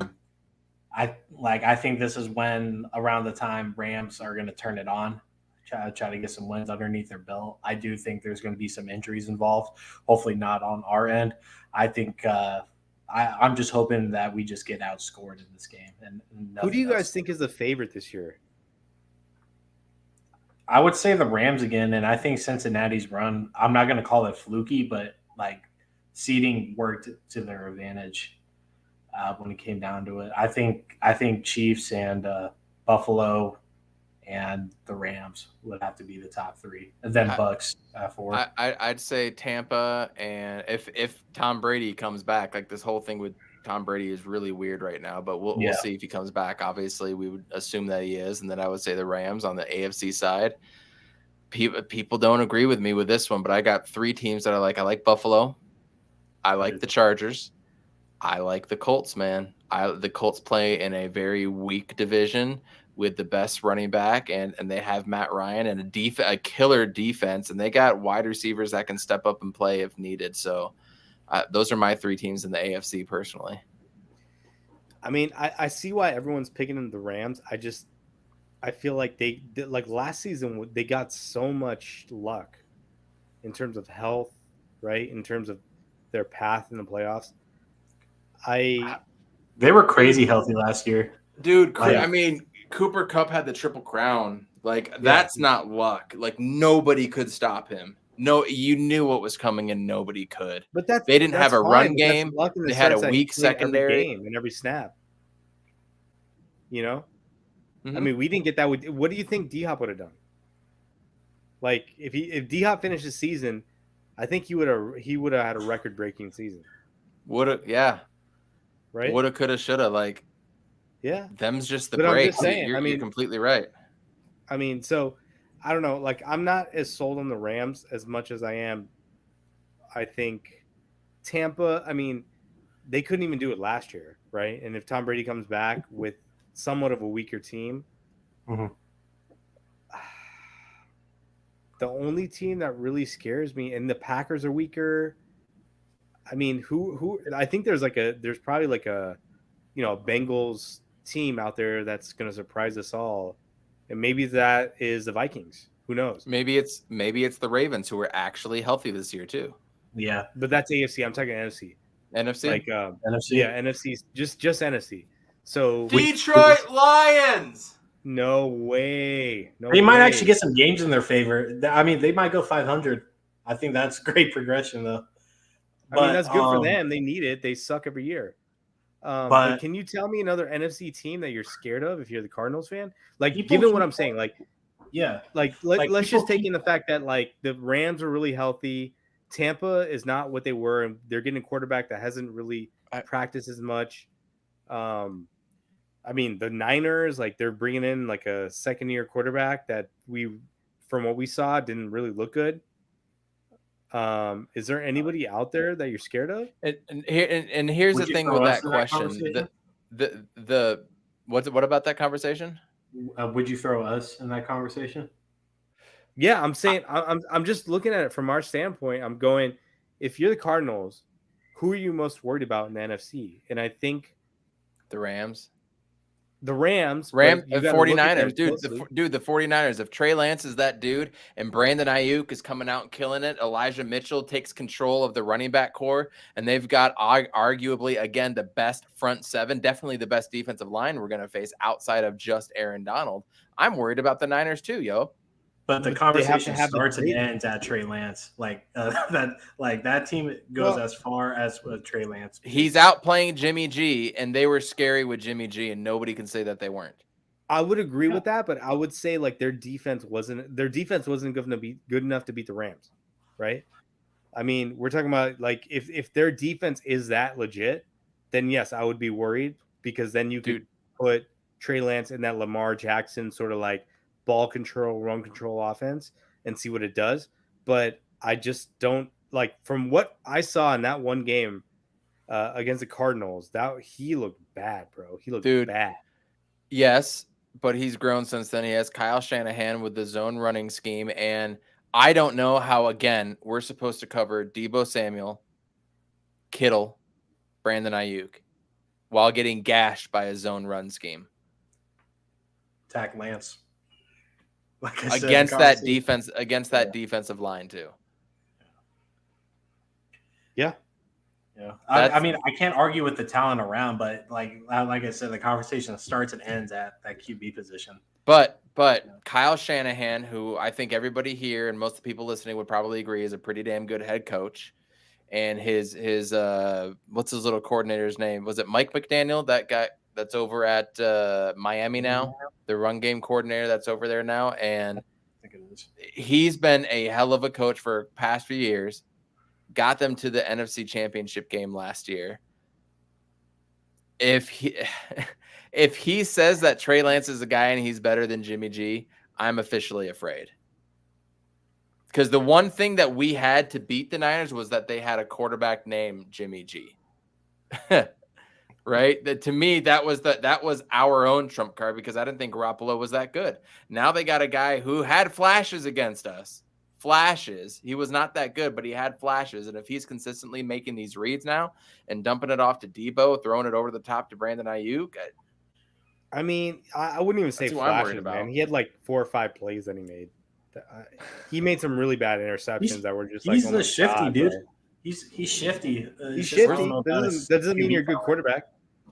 think this is when around the time Rams are going to turn it on, try to get some wins underneath their belt. I do think there's going to be some injuries involved. Hopefully not on our end. I think I'm just hoping that we just get outscored in this game. And who do you guys think is the favorite this year? I would say the Rams again, and I think Cincinnati's run, I'm not going to call it fluky, but like seeding worked to their advantage when it came down to it. I think Chiefs and Buffalo and the Rams would have to be the top 3, and then Bucks 4. I'd say Tampa, and if Tom Brady comes back, like this whole thing with Tom Brady is really weird right now, but we'll see if he comes back. Obviously, we would assume that he is, and then I would say the Rams on the AFC side. People don't agree with me with this one, but I got 3 teams that I like. I like Buffalo. I like the Chargers. I like the Colts, man. The Colts play in a very weak division with the best running back, and they have Matt Ryan and a killer defense, and they got wide receivers that can step up and play if needed. So those are my 3 teams in the AFC personally. I mean, I see why everyone's picking the Rams. I feel like they like last season they got so much luck in terms of health, right? In terms of their path in the playoffs. They were crazy healthy last year. Dude, I mean, Cooper Kupp had the Triple Crown. Like, that's not luck. Like, nobody could stop him. No, you knew what was coming and nobody could. But they didn't have a run game. They had a weak secondary. Every game and every snap. You know? Mm-hmm. I mean, we didn't get that. What do you think D-Hop would have done? Like, if D-Hop finished the season, I think he would have had a record-breaking season. Yeah. Right? Woulda, coulda, shoulda. Like, yeah. Them's just the break. I'm just saying, you're completely right. I mean, so I don't know. Like, I'm not as sold on the Rams as much as I am. I think Tampa, I mean, they couldn't even do it last year, right? And if Tom Brady comes back with somewhat of a weaker team, the only team that really scares me, and the Packers are weaker. I mean, who? I think there's probably like a Bengals team out there that's going to surprise us all, and maybe that is the Vikings. Who knows? Maybe it's the Ravens who are actually healthy this year too. Yeah, but that's AFC. I'm talking NFC. NFC, like NFC. Yeah, NFC. Just NFC. So Detroit Lions. No way. No They might way. actually get some games in their favor. I mean, they might go 500. I think that's great progression, though. I mean, that's But good for them. They need it. They suck every year. But but can you tell me another NFC team that you're scared of if you're the Cardinals fan? Like, people given what keep- I'm saying, yeah, let's people just take keep- in the fact that like the Rams are really healthy. Tampa is not what they were, and they're getting a quarterback that hasn't really practiced as much. I mean, the Niners, like they're bringing in like a second-year quarterback that from what we saw, didn't really look good. Is there anybody out there that you're scared of? And here's the Would you thing throw with us that in that question. What about that conversation? Would you throw us in that conversation? Yeah, I'm saying I'm just looking at it from our standpoint. I'm going, if you're the Cardinals, who are you most worried about in the NFC? And I think The Rams. the Rams, Rams, but you got to look at them 49ers, dude, the 49ers. If Trey Lance is that dude and Brandon Ayuk is coming out and killing it, Elijah Mitchell takes control of the running back core, and they've got arguably, again, the best front seven, definitely the best defensive line we're going to face outside of just Aaron Donald. I'm worried about the Niners too, yo. But the conversation starts and ends at Trey Lance. That team goes as far as Trey Lance. He's out playing Jimmy G, and they were scary with Jimmy G, and nobody can say that they weren't. I would agree with that, but I would say like their defense wasn't good enough to beat the Rams, right? I mean, we're talking about like if their defense is that legit, then yes, I would be worried because then you could put Trey Lance in that Lamar Jackson sort of like ball control, run control offense and see what it does. But I just don't like from what I saw in that one game against the Cardinals, that he looked bad, bro. He looked bad. Yes, but he's grown since then. He has Kyle Shanahan with the zone running scheme. And I don't know how, again, we're supposed to cover Deebo Samuel, Kittle, Brandon Ayuk while getting gashed by a zone run scheme. Attack Lance. Against that defensive line too. Yeah. I mean, I can't argue with the talent around, but like I said, the conversation starts and ends at that QB position. But Kyle Shanahan, who I think everybody here and most of the people listening would probably agree is a pretty damn good head coach, and his what's his little coordinator's name? Was it Mike McDaniel? That guy that's over at Miami now, the run game coordinator that's over there now. And I think it is. He's been a hell of a coach for past few years. Got them to the NFC Championship game last year. If he says that Trey Lance is a guy and he's better than Jimmy G, I'm officially afraid. Because the one thing that we had to beat the Niners was that they had a quarterback named Jimmy G. Right? To me, that was our own trump card because I didn't think Garoppolo was that good. Now they got a guy who had flashes against us. Flashes. He was not that good, but he had flashes. And if he's consistently making these reads now and dumping it off to Deebo, throwing it over the top to Brandon Ayuk, I mean, I wouldn't even say flashes, man. He had like 4 or 5 plays that he made. He made some really bad interceptions that were just like, he's the shifty dude. Bro. He's shifty. He's shifty. That doesn't mean you're a good quarterback.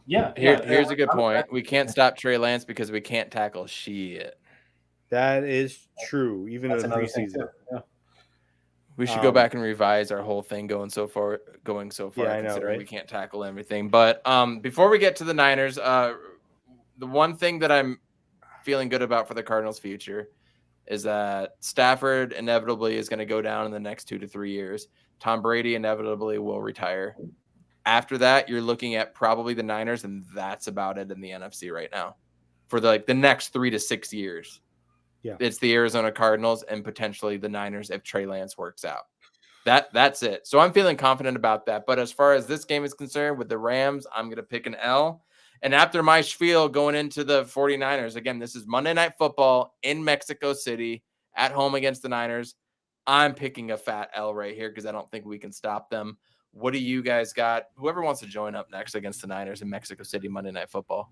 Yeah. Here's a good point. We can't stop Trey Lance because we can't tackle shit. That is true. Even in the preseason. Yeah. We should go back and revise our whole thing going so far. Yeah, I know, right? We can't tackle everything. But before we get to the Niners, the one thing that I'm feeling good about for the Cardinals' future is that Stafford inevitably is going to go down in the next 2 to 3 years. Tom Brady inevitably will retire. After that, you're looking at probably the Niners, and that's about it in the NFC right now for the next 3 to 6 years. Yeah, it's the Arizona Cardinals and potentially the Niners if Trey Lance works out. That's it. So I'm feeling confident about that. But as far as this game is concerned with the Rams, I'm going to pick an L. And after my spiel going into the 49ers, again, this is Monday Night Football in Mexico City at home against the Niners. I'm picking a fat L right here because I don't think we can stop them. What do you guys got? Whoever wants to join up next against the Niners in Mexico City Monday Night Football.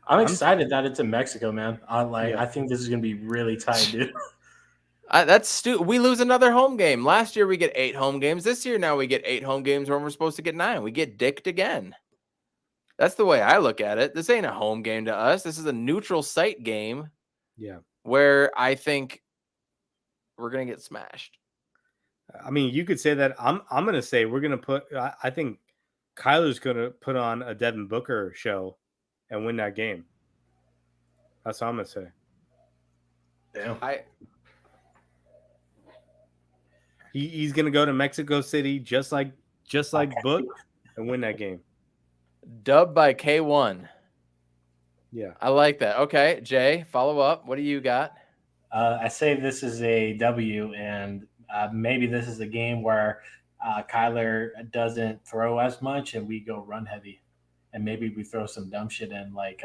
I'm excited that it's in Mexico, man. I think this is going to be really tight, dude. That's stupid. We lose another home game. Last year we get 8 home games. This year now we get 8 home games when we're supposed to get 9. We get dicked again. That's the way I look at it. This ain't a home game to us. This is a neutral site game. Yeah. Where I think we're gonna get smashed. I mean, you could say that. I'm gonna say we're gonna put. I think Kyler's gonna put on a Devin Booker show and win that game. That's what I'm gonna say. Damn. He's gonna go to Mexico City just like Book and win that game. Dub by K1. Yeah, I like that. Okay, Jay, follow up. What do you got? I say this is a W, and maybe this is a game where Kyler doesn't throw as much, and we go run heavy, and maybe we throw some dumb shit in like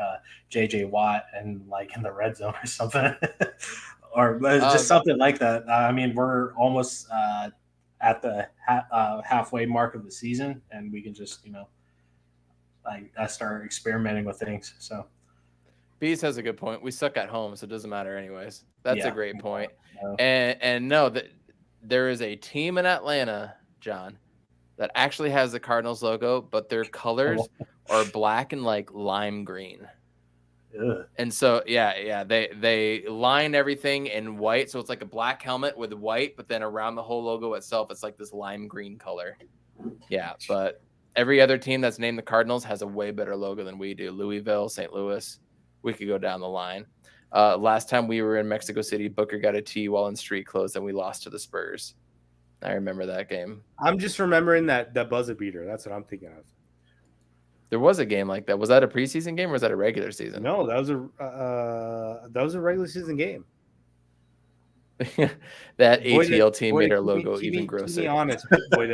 J.J. Watt and like in the red zone or something, or just something like that. I mean, we're almost at the halfway mark of the season, and we can just like start experimenting with things. So. Bees has a good point. We suck at home, so it doesn't matter anyways. That's a great point. No. And no, that there is a team in Atlanta, John, that actually has the Cardinals logo, but their colors are black and like lime green. Ugh. And so they line everything in white, so it's like a black helmet with white, but then around the whole logo itself, it's like this lime green color. Yeah, but every other team that's named the Cardinals has a way better logo than we do. Louisville, St. Louis. We could go down the line. Last time we were in Mexico City, Booker got a tee while in street clothes, and we lost to the Spurs. I remember that game. I'm just remembering that buzzer beater. That's what I'm thinking of. There was a game like that. Was that a preseason game or was that a regular season? No, that was a regular season game. That ATL team made our logo even grosser. To be honest, Boyd,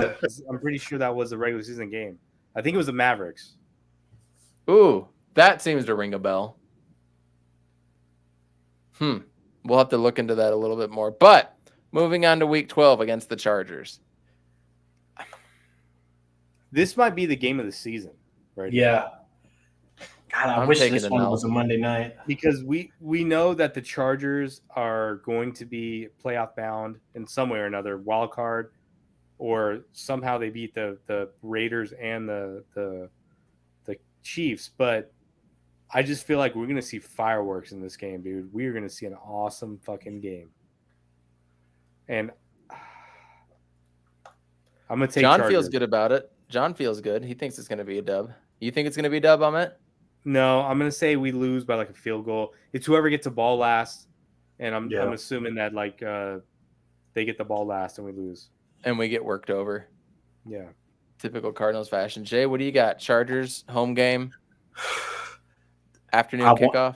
I'm pretty sure that was a regular season game. I think it was the Mavericks. Ooh, that seems to ring a bell. We'll have to look into that a little bit more. But moving on to week 12 against the Chargers. This might be the game of the season, right? Yeah. God, I wish this one was a Monday night. Because we know that the Chargers are going to be playoff bound in some way or another, wild card, or somehow they beat the Raiders and the Chiefs. But I just feel like we're going to see fireworks in this game, dude. We are going to see an awesome fucking game. And I'm going to take John Chargers. feels good about it. John feels good. He thinks it's going to be a dub. You think it's going to be a dub, Amit? No, I'm going to say we lose by like a field goal. It's whoever gets the ball last. And I'm assuming that like they get the ball last and we lose. And we get worked over. Yeah. Typical Cardinals fashion. Jay, what do you got? Chargers, home game? Afternoon kickoff?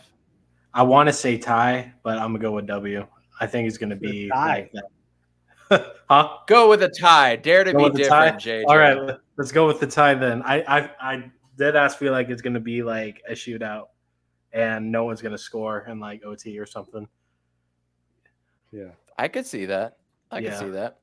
I want to say tie, but I'm going to go with W. I think it's going to be like that. Huh? Go with a tie. Dare to be different, JJ. All right, let's go with the tie then. I dead ass feel like it's going to be like a shootout and no one's going to score in like OT or something. Yeah. I could see that. I could see that.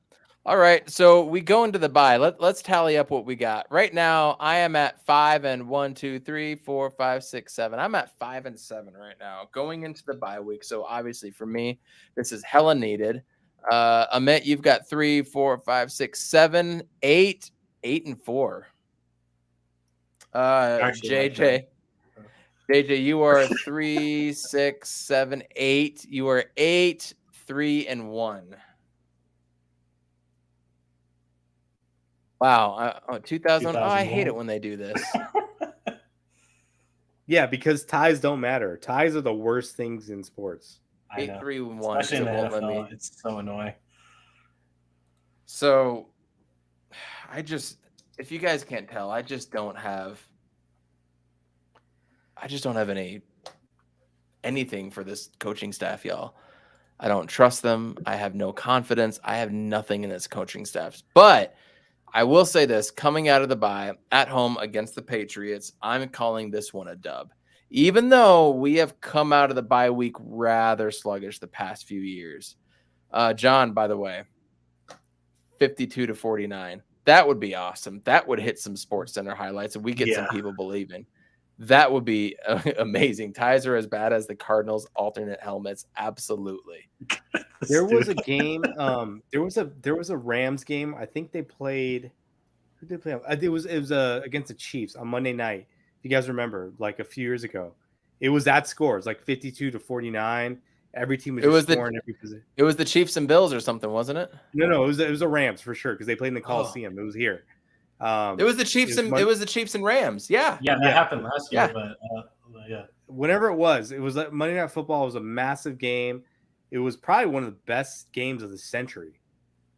All right, so we go into the bye. Let's tally up what we got. Right now, I am at 5 and 1, 2, 3, 4, 5, 6, 7. I'm at 5 and 7 right now, going into the bye week. So obviously for me, this is hella needed. Amit, you've got 3, 4, 5, 6, 7, 8, 8 and 4. JJ, you are 3, 6, 7, 8. You are 8, 3 and 1. Wow. 2000. Oh, I hate it when they do this. Yeah, because ties don't matter. Ties are the worst things in sports. 8, 3, 1. Especially in the NFL, it's so annoying. So, if you guys can't tell, I just don't have anything for this coaching staff, y'all. I don't trust them. I have no confidence. I have nothing in this coaching staff. But I will say this, coming out of the bye at home against the Patriots, I'm calling this one a dub. Even though we have come out of the bye week rather sluggish the past few years. John, by the way, 52-49. That would be awesome. That would hit some Sports Center highlights and we get some people believing. That would be amazing. Ties are as bad as the Cardinals alternate helmets. Absolutely. There was a game. There was a Rams game. I think they played. Who did they play? It was against the Chiefs on Monday night. If you guys remember, like a few years ago, it was that score. It's like 52-49. Every team was It just was scoring every position. It was the Chiefs and Bills or something, wasn't it? No, it was the Rams for sure because they played in the Oh. Coliseum. It was here. It was the Chiefs and Rams. Yeah. Yeah, that happened last year, but yeah. Whenever it was like Monday Night Football was a massive game. It was probably one of the best games of the century.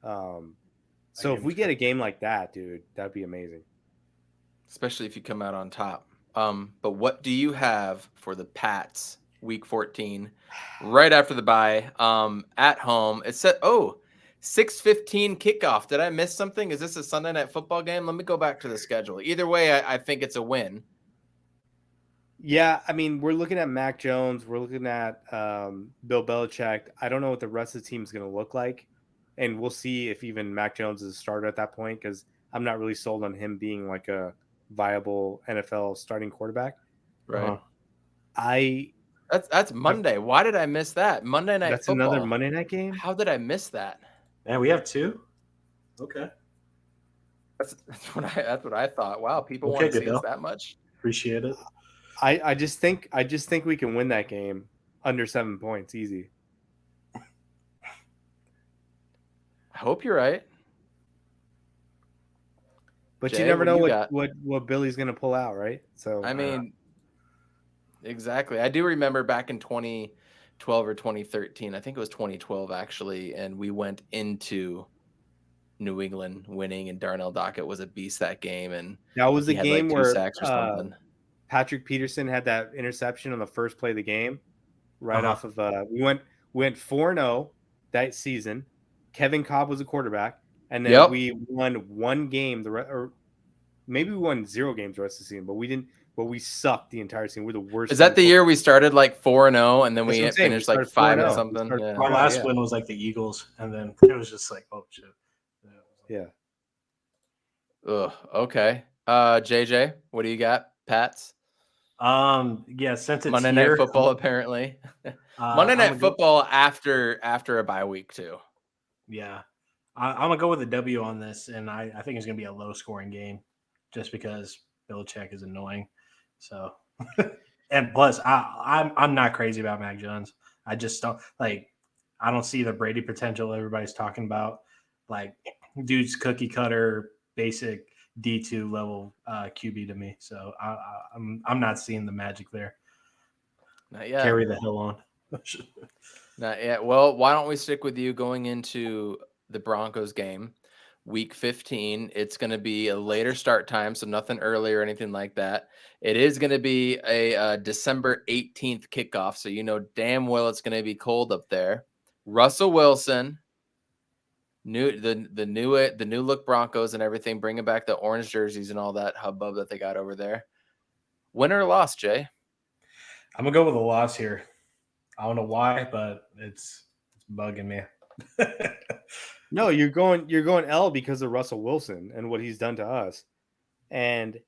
So if we get a game like that, dude, that'd be amazing. Especially if you come out on top. But what do you have for the Pats week 14 right after the bye at home? It said 6:15 kickoff. Did I miss something? Is this a Sunday Night Football game? Let me go back to the schedule. Either way, I think it's a win. Yeah, I mean, we're looking at Mac Jones. We're looking at Bill Belichick. I don't know what the rest of the team is going to look like. And we'll see if even Mac Jones is a starter at that point because I'm not really sold on him being like a viable NFL starting quarterback. Right. That's Monday. Why did I miss that? Monday Night That's Football. another Monday night game? How did I miss that? Man, we have 2? Okay. That's what I thought. Wow, people want to see us that much. Appreciate it. I just think we can win that game under 7 points easy. I hope you're right. But Jay, you never know what what Billy's going to pull out, right? So I mean, exactly. I do remember back in 2012 or 2013. I think it was 2012 actually, and we went into New England winning, and Darnell Dockett was a beast that game, and that was the game like 2 where sacks or something. Patrick Peterson had that interception on the first play of the game, right off of we went 4-0 that season. Kevin Cobb was a quarterback, and then we won 1 game. Or maybe we won 0 games the rest of the season, but we didn't. But we sucked the entire season. We're the worst. Is that the year we started like 4-0 and then we finished like 5 or something? Yeah. Our last win was like the Eagles, and then it was just like, oh shit. Yeah. Ugh. Okay. JJ, what do you got? Pats. Yeah, since it's Monday Night Football, apparently. Monday Night Football after a bye week too. Yeah, I'm gonna go with a W on this, and I think it's gonna be a low scoring game, just because Belichick is annoying. So, and plus, I'm not crazy about Mac Jones. I just don't like. I don't see the Brady potential everybody's talking about. Like, dude's cookie cutter, basic D2 level QB to me. So I'm not seeing the magic there. Not yet. Carry the hell on. Not yet. Well, why don't we stick with you going into the Broncos game, week 15? It's going to be a later start time, so nothing early or anything like that. It is going to be a December 18th kickoff, so you know damn well it's going to be cold up there. Russell Wilson, the new look Broncos and everything, bringing back the orange jerseys and all that hubbub that they got over there. Win or loss, Jay? I'm gonna go with a loss here. I don't know why, but it's bugging me. No, you're going L because of Russell Wilson and what he's done to us. And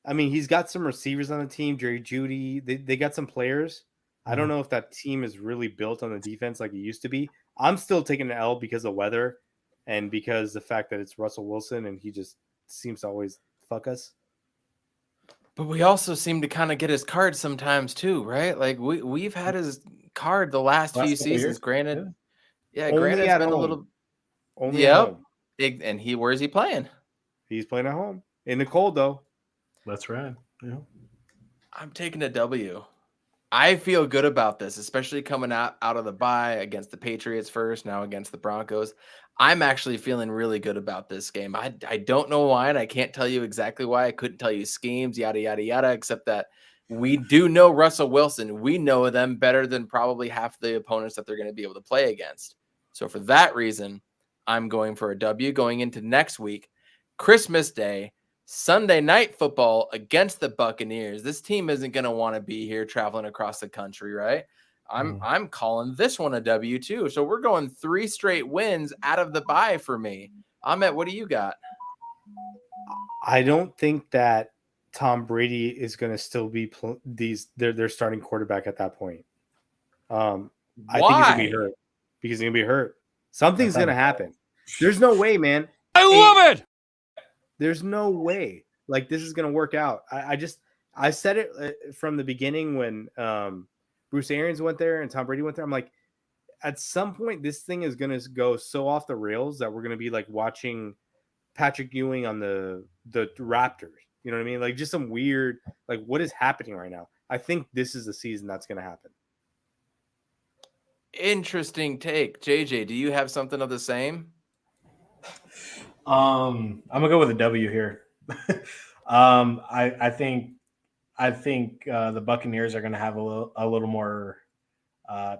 I mean, he's got some receivers on the team, Jerry Jeudy. They got some players. I don't know if that team is really built on the defense like it used to be. I'm still taking an L because of weather and because the fact that it's Russell Wilson and he just seems to always fuck us. But we also seem to kind of get his card sometimes too, right? Like we've had his card the last few seasons. Granted, granted it's been a little. Only at home. And where's he playing? He's playing at home in the cold though. That's right. Yeah. I'm taking a W. I feel good about this, especially coming out of the bye against the Patriots first, now against the Broncos. I'm actually feeling really good about this game. I don't know why, and I can't tell you exactly why. I couldn't tell you schemes, yada, yada, yada, except that we do know Russell Wilson. We know them better than probably half the opponents that they're going to be able to play against. So for that reason, I'm going for a W going into next week, Christmas Day, Sunday Night Football against the Buccaneers. This team isn't going to want to be here traveling across the country, right? I'm calling this one a W too. So we're going 3 straight wins out of the bye for me. Amit, what do you got? I don't think that Tom Brady is going to still be their starting quarterback at that point. I think he's going to be hurt because he's going to be hurt. Something's going to happen. There's no way, man. I love it. There's no way like this is going to work out. I said it from the beginning when Bruce Arians went there and Tom Brady went there. I'm like, at some point, this thing is going to go so off the rails that we're going to be like watching Patrick Ewing on the Raptors. You know what I mean? Like just some weird, like what is happening right now? I think this is the season that's going to happen. Interesting take. JJ, do you have something of the same? I'm gonna go with a W here. I think the Buccaneers are gonna have a little more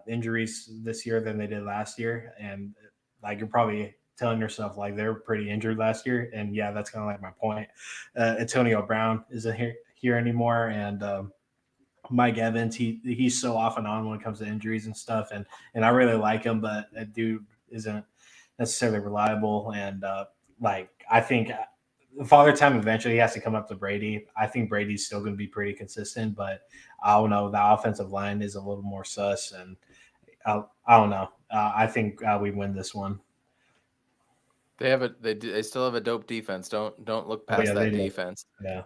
injuries this year than they did last year, and like you're probably telling yourself like they're pretty injured last year, and yeah, that's kind of like my point. Antonio Brown isn't here anymore, and Mike Evans, he's so off and on when it comes to injuries and stuff, and I really like him, but that dude isn't necessarily reliable, and like I think Father Time eventually he has to come up to Brady. I think Brady's still going to be pretty consistent, but I don't know. The offensive line is a little more sus, and I don't know. I think we win this one. They still have a dope defense. Don't look past that defense. Yeah.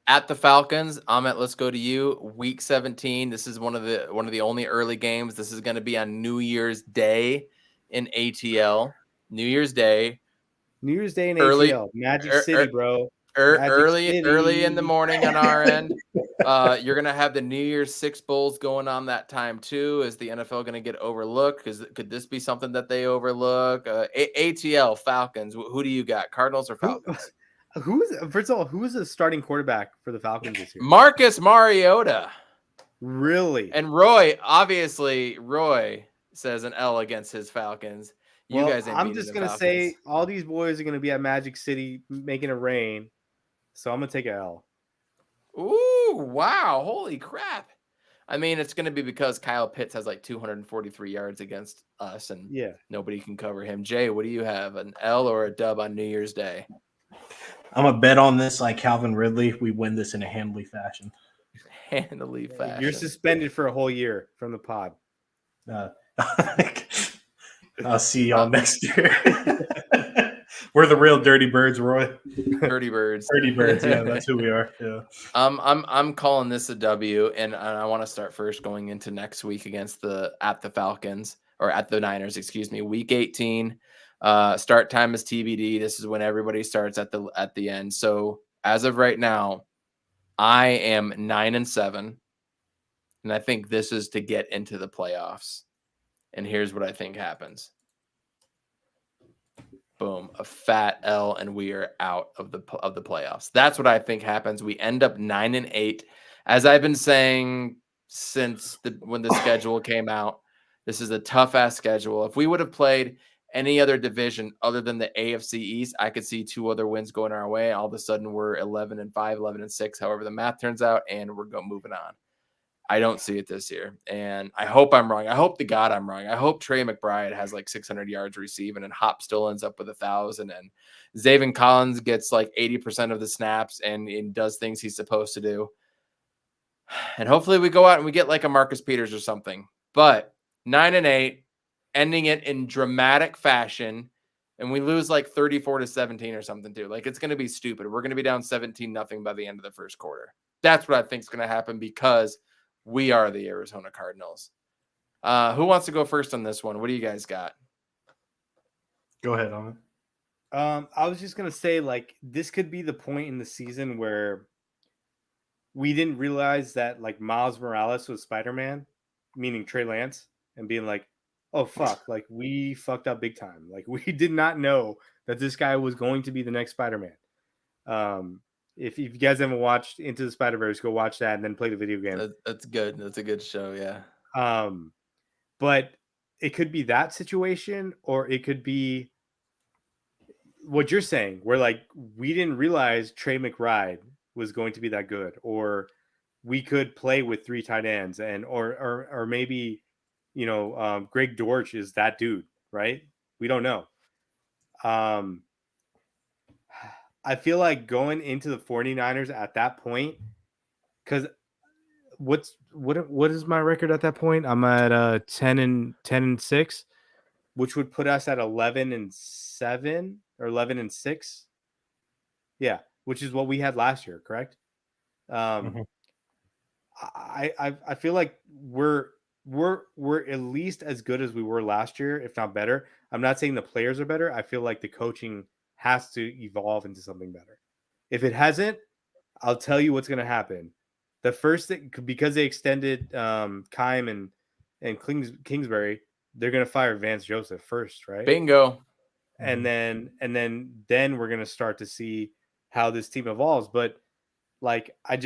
At the Falcons, Amit, let's go to you. Week 17. This is one of the only early games. This is going to be on New Year's Day in ATL. New Year's Day in early, ATL. Magic City, bro. Early in the morning on our end. You're gonna have the New Year's Six Bowls going on that time too. Is the NFL gonna get overlooked? Could this be something that they overlook? ATL Falcons. Who do you got? Cardinals or Falcons? First of all, who is the starting quarterback for the Falcons this year? Marcus Mariota. Really? And Roy says an L against his Falcons. I'm just gonna say all these boys are gonna be at Magic City making it rain. So I'm going to take an L. Ooh, wow. Holy crap. I mean, it's going to be because Kyle Pitts has like 243 yards against us, and nobody can cover him. Jay, what do you have, an L or a dub on New Year's Day? I'm going to bet on this like Calvin Ridley. We win this in a handily fashion. Handily fashion. You're suspended for a whole year from the pod. I'll see y'all next year. We're the real dirty birds, Roy. Dirty birds. Dirty birds. Yeah, that's who we are. Yeah. I'm calling this a W, and I want to start first going into next week against at the Falcons or at the Niners. Excuse me. Week 18. Start time is TBD. This is when everybody starts at the end. So as of right now, I am 9-7, and I think this is to get into the playoffs. And here's what I think happens. Boom, a fat L, and we are out of the playoffs. That's what I think happens. We end up 9-8. As I've been saying since when the schedule came out, this is a tough ass schedule. If we would have played any other division other than the AFC East, I could see 2 other wins going our way. All of a sudden, we're 11-5, 11-6, however the math turns out, and we're moving on. I don't see it this year, and I hope I'm wrong. I hope to God I'm wrong. I hope Trey McBride has like 600 yards receiving, and Hop still ends up with 1,000, and Zaven Collins gets like 80% of the snaps and does things he's supposed to do. And hopefully we go out and we get like a Marcus Peters or something. But 9-8, ending it in dramatic fashion, and we lose like 34-17 or something too. Like it's going to be stupid. We're going to be down 17-0 by the end of the first quarter. That's what I think is going to happen because we are the Arizona Cardinals. Who wants to go first on this one? What do you guys got? Go ahead, Amit. I was just going to say, like, this could be the point in the season where we didn't realize that, like, Miles Morales was Spider-Man, meaning Trey Lance, and being like, oh, fuck, like, we fucked up big time. Like, we did not know that this guy was going to be the next Spider-Man. If you guys haven't watched Into the Spider-Verse, go watch that and then play the video game. That's good. That's a good show, yeah. But it could be that situation, or it could be what you're saying, where like we didn't realize Trey McBride was going to be that good, or we could play with 3 tight ends, and or maybe Greg Dortch is that dude, right? We don't know. I feel like going into the 49ers at that point, because what is my record at that point? I'm at 10-6, which would put us at 11-7 or 11-6. Yeah, which is what we had last year, correct? Um, I feel like we're at least as good as we were last year, if not better. I'm not saying the players are better. I feel like the coaching has to evolve into something better. If it hasn't, I'll tell you what's going to happen. The first thing, because they extended Keim and Kingsbury, they're going to fire Vance Joseph first, right? Bingo. And then we're going to start to see how this team evolves. But like I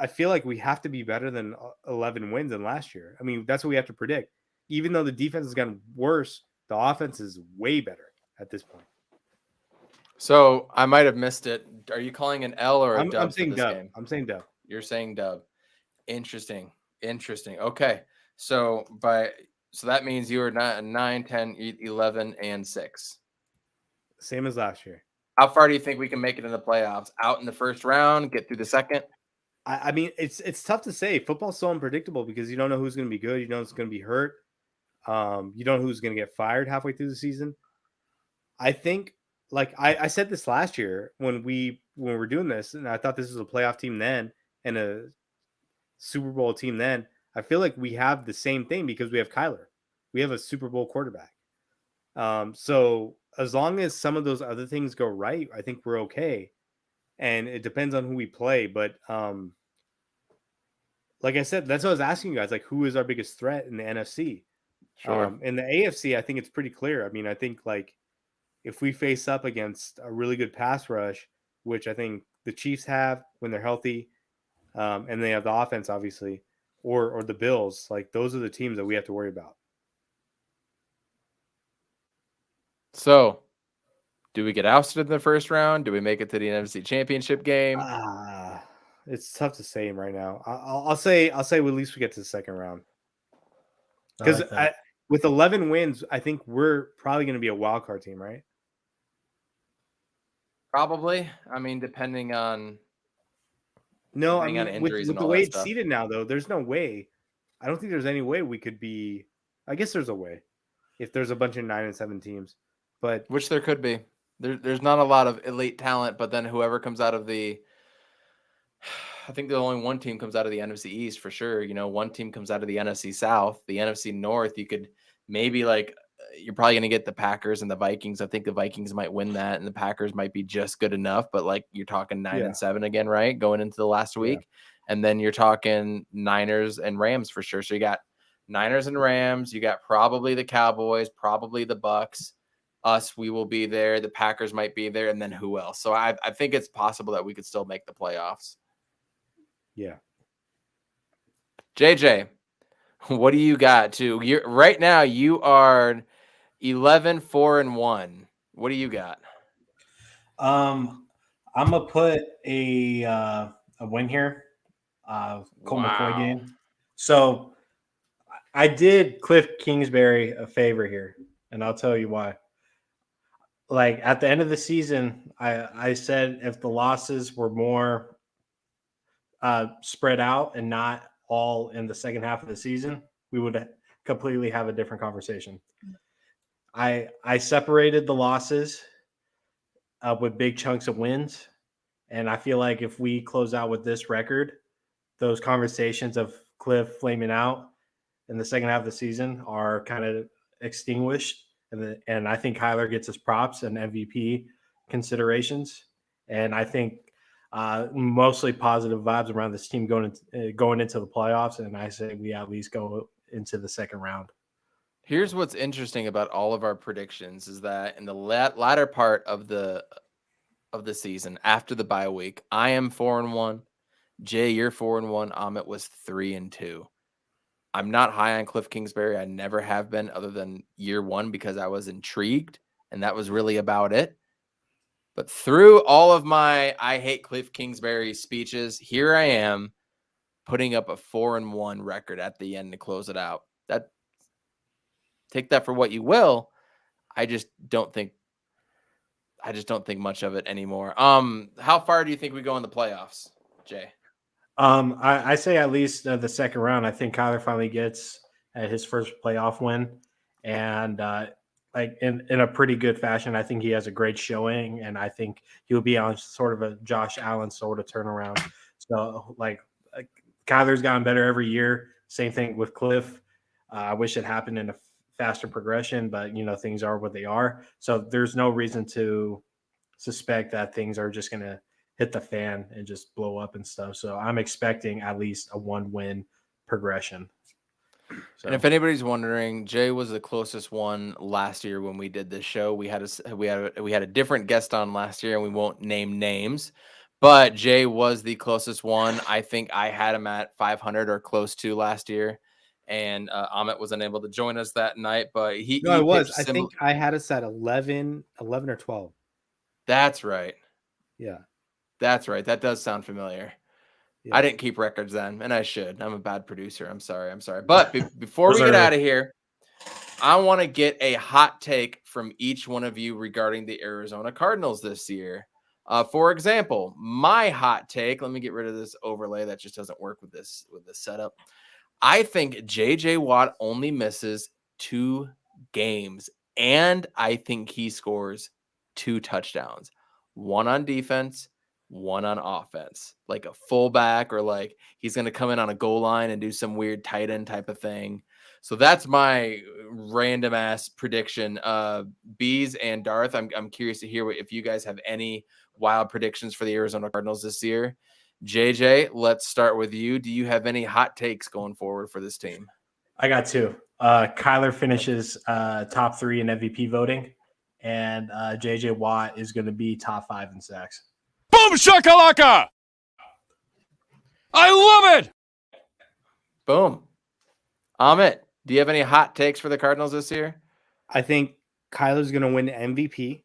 feel like we have to be better than 11 wins than last year. I mean, that's what we have to predict. Even though the defense has gotten worse, the offense is way better at this point. So I might have missed it. Are you calling an L or a I'm dub for saying this dub. game? I'm saying dub. You're saying dub. Interesting. Okay. So that means you are not 9, 10, 11, and 6. Same as last year. How far do you think we can make it in the playoffs? Out in the first round, get through the second? I mean, it's tough to say. Football's so unpredictable because you don't know who's going to be good. You know who's going to be hurt. You don't know who's going to get fired halfway through the season. I think, like I said this last year when we were doing this, and I thought this was a playoff team then and a Super Bowl team then. I feel like we have the same thing because we have Kyler. We have a Super Bowl quarterback. So as long as some of those other things go right, I think we're okay. And it depends on who we play. But like I said, that's what I was asking you guys. Like, who is our biggest threat in the NFC? Sure. In the AFC, I think it's pretty clear. I mean, I think like if we face up against a really good pass rush, which I think the Chiefs have when they're healthy, and they have the offense, obviously, or the Bills, like those are the teams that we have to worry about. So, do we get ousted in the first round? Do we make it to the NFC Championship game? It's tough to say right now. I'll say at least we get to the second round because with 11 wins, I think we're probably going to be a wild card team, right? Probably. I mean, depending on with injuries and the all way that it's stuff. seated now, though, there's no way. I don't think there's any way we could be. I guess there's a way if there's a bunch of 9 and 7 teams, but which there could be. There's not a lot of elite talent, but then whoever comes out of I think the only one team comes out of the NFC East for sure. You know, one team comes out of the NFC South, the NFC North. You could maybe you're probably going to get the Packers and the Vikings. I think the Vikings might win that, and the Packers might be just good enough. But like you're talking 9 and 7 again, right? Going into the last week, and then you're talking Niners and Rams for sure. So you got Niners and Rams. You got probably the Cowboys, probably the Bucks. Us, we will be there. The Packers might be there, and then who else? So I think it's possible that we could still make the playoffs. Yeah. JJ, what do you got right now? You are 11, 4, and 1. What do you got? I'm gonna put a win here. Colt McCoy game. So I did Cliff Kingsbury a favor here, and I'll tell you why. Like at the end of the season, I said if the losses were more spread out and not all in the second half of the season, we would completely have a different conversation. I separated the losses with big chunks of wins, and I feel like if we close out with this record, those conversations of Cliff flaming out in the second half of the season are kind of extinguished. And I think Kyler gets his props and MVP considerations. And I think mostly positive vibes around this team going into the playoffs. And I say we at least go into the second round. Here's what's interesting about all of our predictions is that in the latter part of the season, after the bye week, I am 4-1. Jay, you're 4-1. Amit was 3-2. I'm not high on Cliff Kingsbury. I never have been, other than year one, because I was intrigued, and that was really about it. But through all of my I hate Cliff Kingsbury speeches, here I am putting up a 4-1 record at the end to close it out. Take that for what you will. I just don't think much of it anymore. How far do you think we go in the playoffs, Jay? I say at least the second round. I think Kyler finally gets his first playoff win, and like in a pretty good fashion. I think he has a great showing, and I think he'll be on sort of a Josh Allen sort of turnaround. So like Kyler's gotten better every year. Same thing with Cliff. I wish it happened in a faster progression, but things are what they are. So there's no reason to suspect that things are just going to hit the fan and just blow up and stuff. So I'm expecting at least a 1-win progression. So. And if anybody's wondering, Jay was the closest one last year when we did this show. We had a different guest on last year, and we won't name names, but Jay was the closest one. I think I had him at 500 or close to last year, and Amit was unable to join us that night. But he was. I think I had us at 11 or 12. That's right. Yeah, that's right. That does sound familiar. Yeah. I didn't keep records then, and I should. I'm a bad producer. I'm sorry. But before we get out of here, I want to get a hot take from each one of you regarding the Arizona Cardinals this year. For example, my hot take, let me get rid of this overlay that just doesn't work with this setup. I think J.J. Watt only misses 2 games, and I think he scores 2 touchdowns, 1 on defense, 1 on offense, like a fullback, or like he's going to come in on a goal line and do some weird tight end type of thing. So that's my random ass prediction. Bees and Darth, I'm curious to hear if you guys have any wild predictions for the Arizona Cardinals this year. JJ, let's start with you. Do you have any hot takes going forward for this team? I got 2. Kyler finishes top 3 in MVP voting, and JJ Watt is going to be top 5 in sacks. Boom shakalaka! I love it! Boom. Amit, do you have any hot takes for the Cardinals this year? I think Kyler's going to win MVP,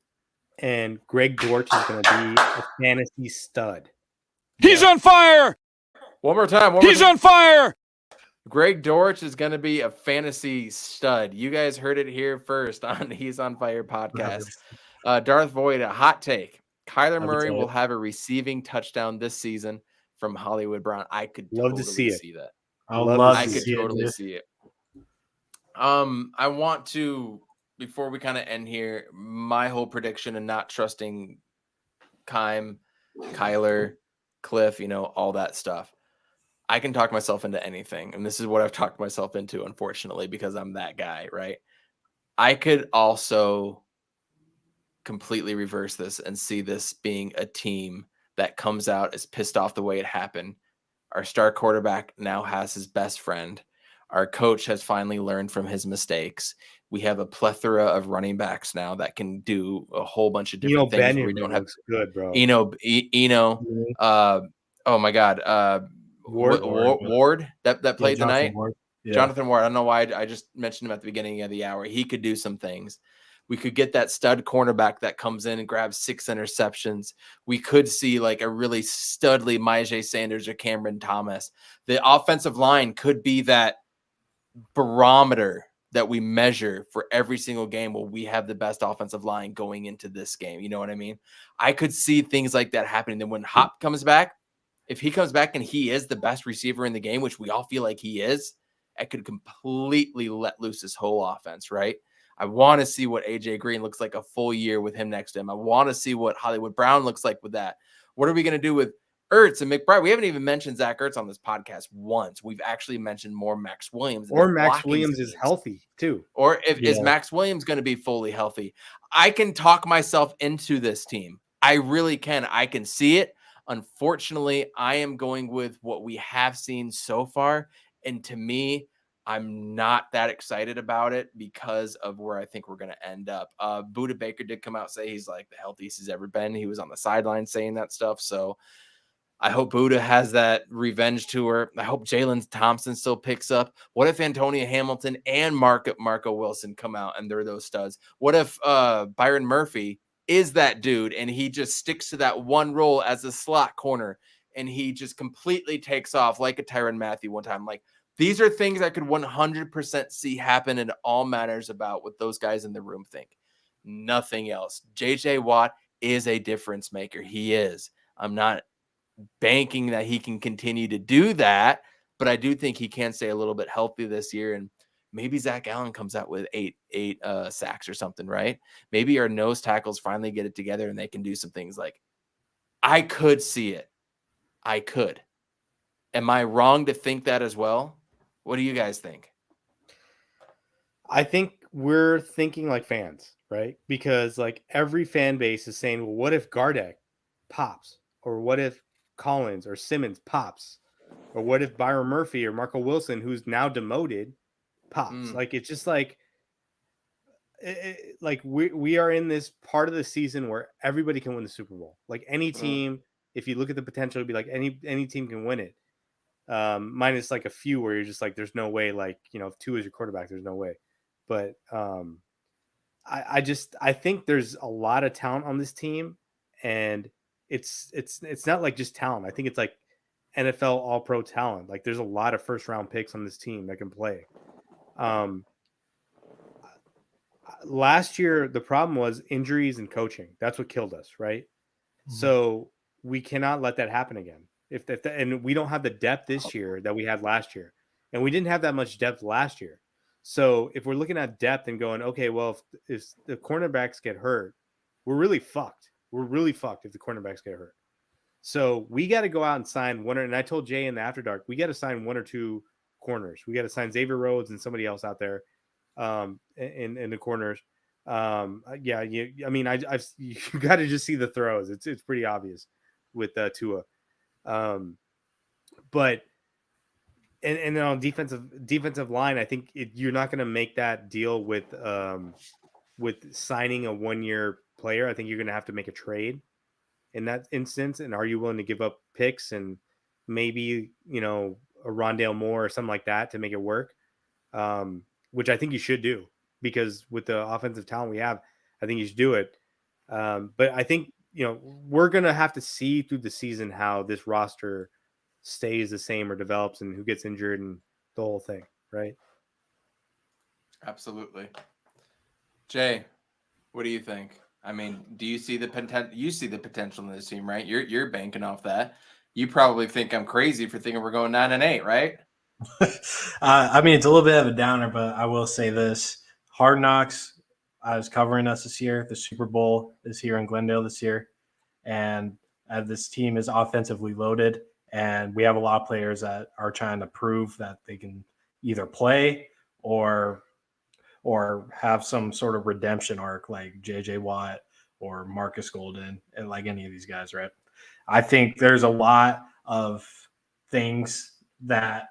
and Greg Dortch is going to be a fantasy stud. He's on fire! One more time. He's on fire! Greg Dortch is going to be a fantasy stud. You guys heard it here first on He's on Fire podcast. Darth Void, a hot take. Kyler Murray will have a receiving touchdown this season from Hollywood Brown. I could totally see that. I could totally see it. I want to, before we kind of end here, my whole prediction and not trusting Kyler, Cliff, all that stuff. I can talk myself into anything. And this is what I've talked myself into, unfortunately, because I'm that guy, right? I could also completely reverse this and see this being a team that comes out as pissed off the way it happened. Our star quarterback now has his best friend. Our coach has finally learned from his mistakes. We have a plethora of running backs now that can do a whole bunch of different things. We don't have good, bro. Oh my God. Ward that played tonight. Yeah. Jonathan Ward. I don't know why I just mentioned him at the beginning of the hour. He could do some things. We could get that stud cornerback that comes in and grabs 6 interceptions. We could see like a really studly Myjai Sanders or Cameron Thomas. The offensive line could be that barometer that we measure for every single game. Well, we have the best offensive line going into this game. You know what I mean? I could see things like that happening. Then when Hop comes back, if he comes back and he is the best receiver in the game, which we all feel like he is, I could completely let loose this whole offense, right? I want to see what AJ Green looks like a full year with him next to him. I want to see what Hollywood Brown looks like with that. What are we going to do with Ertz and McBride? We haven't even mentioned Zach Ertz on this podcast once. We've actually mentioned more Max Williams. Or Max Williams is healthy too. Or is Max Williams going to be fully healthy? I can talk myself into this team. I really can. I can see it. Unfortunately, I am going with what we have seen so far. And to me, I'm not that excited about it because of where I think we're going to end up. Budda Baker did come out and say he's like the healthiest he's ever been. He was on the sideline saying that stuff. So I hope Budda has that revenge tour. I hope Jalen Thompson still picks up. What if Antonio Hamilton and Marco Wilson come out and they're those studs? What if Byron Murphy is that dude and he just sticks to that one role as a slot corner and he just completely takes off like a Tyrann Mathieu one time? Like, these are things I could 100% see happen, and it all matters about what those guys in the room think. Nothing else. J.J. Watt is a difference maker. He is. I'm not banking that he can continue to do that, but I do think he can stay a little bit healthy this year, and maybe Zach Allen comes out with eight sacks or something, right? Maybe our nose tackles finally get it together and they can do some things. Like, I could see it. I could. Am I wrong to think that as well? What do you guys think? I think we're thinking like fans, right? Because like every fan base is saying, well, what if Gardeck pops? Or what if Collins or Simmons pops? Or what if Byron Murphy or Marco Wilson, who's now demoted, pops? Like it's just like like we are in this part of the season where everybody can win the Super Bowl. Like any team, if you look at the potential, it'd be like any team can win it. Minus like a few where you're just like, there's no way. Like, you know, if Tua is your quarterback, there's no way. But I think there's a lot of talent on this team, and it's not like just talent. I think it's like NFL All Pro talent. Like there's a lot of first round picks on this team that can play. Last year the problem was injuries and coaching. That's what killed us, right? Mm-hmm. So we cannot let that happen again. And we don't have the depth this year that we had last year, and we didn't have that much depth last year. So if we're looking at depth and going, okay, well, if the cornerbacks get hurt, we're really fucked. We're really fucked if the cornerbacks get hurt. So we got to go out and sign one. And I told Jay in the After Dark, we got to sign one or two corners. We got to sign Xavier Rhodes and somebody else out there in the corners. Yeah, I mean, I've you got to just see the throws. It's pretty obvious with Tua. But and then on defensive line, I think you're not going to make that deal with signing a 1-year player. I think you're going to have to make a trade in that instance. And are you willing to give up picks and maybe, you know, a Rondale Moore or something like that to make it work? Which I think you should do, because with the offensive talent we have, I think you should do it. But I think, you know, we're going to have to see through the season how this roster stays the same or develops and who gets injured and the whole thing, right? Absolutely. Jay, what do you think? I mean, do you see the potential? You see the potential in this team, right? You're banking off that. You probably think I'm crazy for thinking we're going 9-8, right? I mean, it's a little bit of a downer, but I will say this: Hard Knocks is covering us this year. The Super Bowl is here in Glendale this year, and this team is offensively loaded, and we have a lot of players that are trying to prove that they can either play or have some sort of redemption arc, like J.J. Watt or Marcus Golden, and like any of these guys, right? I think there's a lot of things that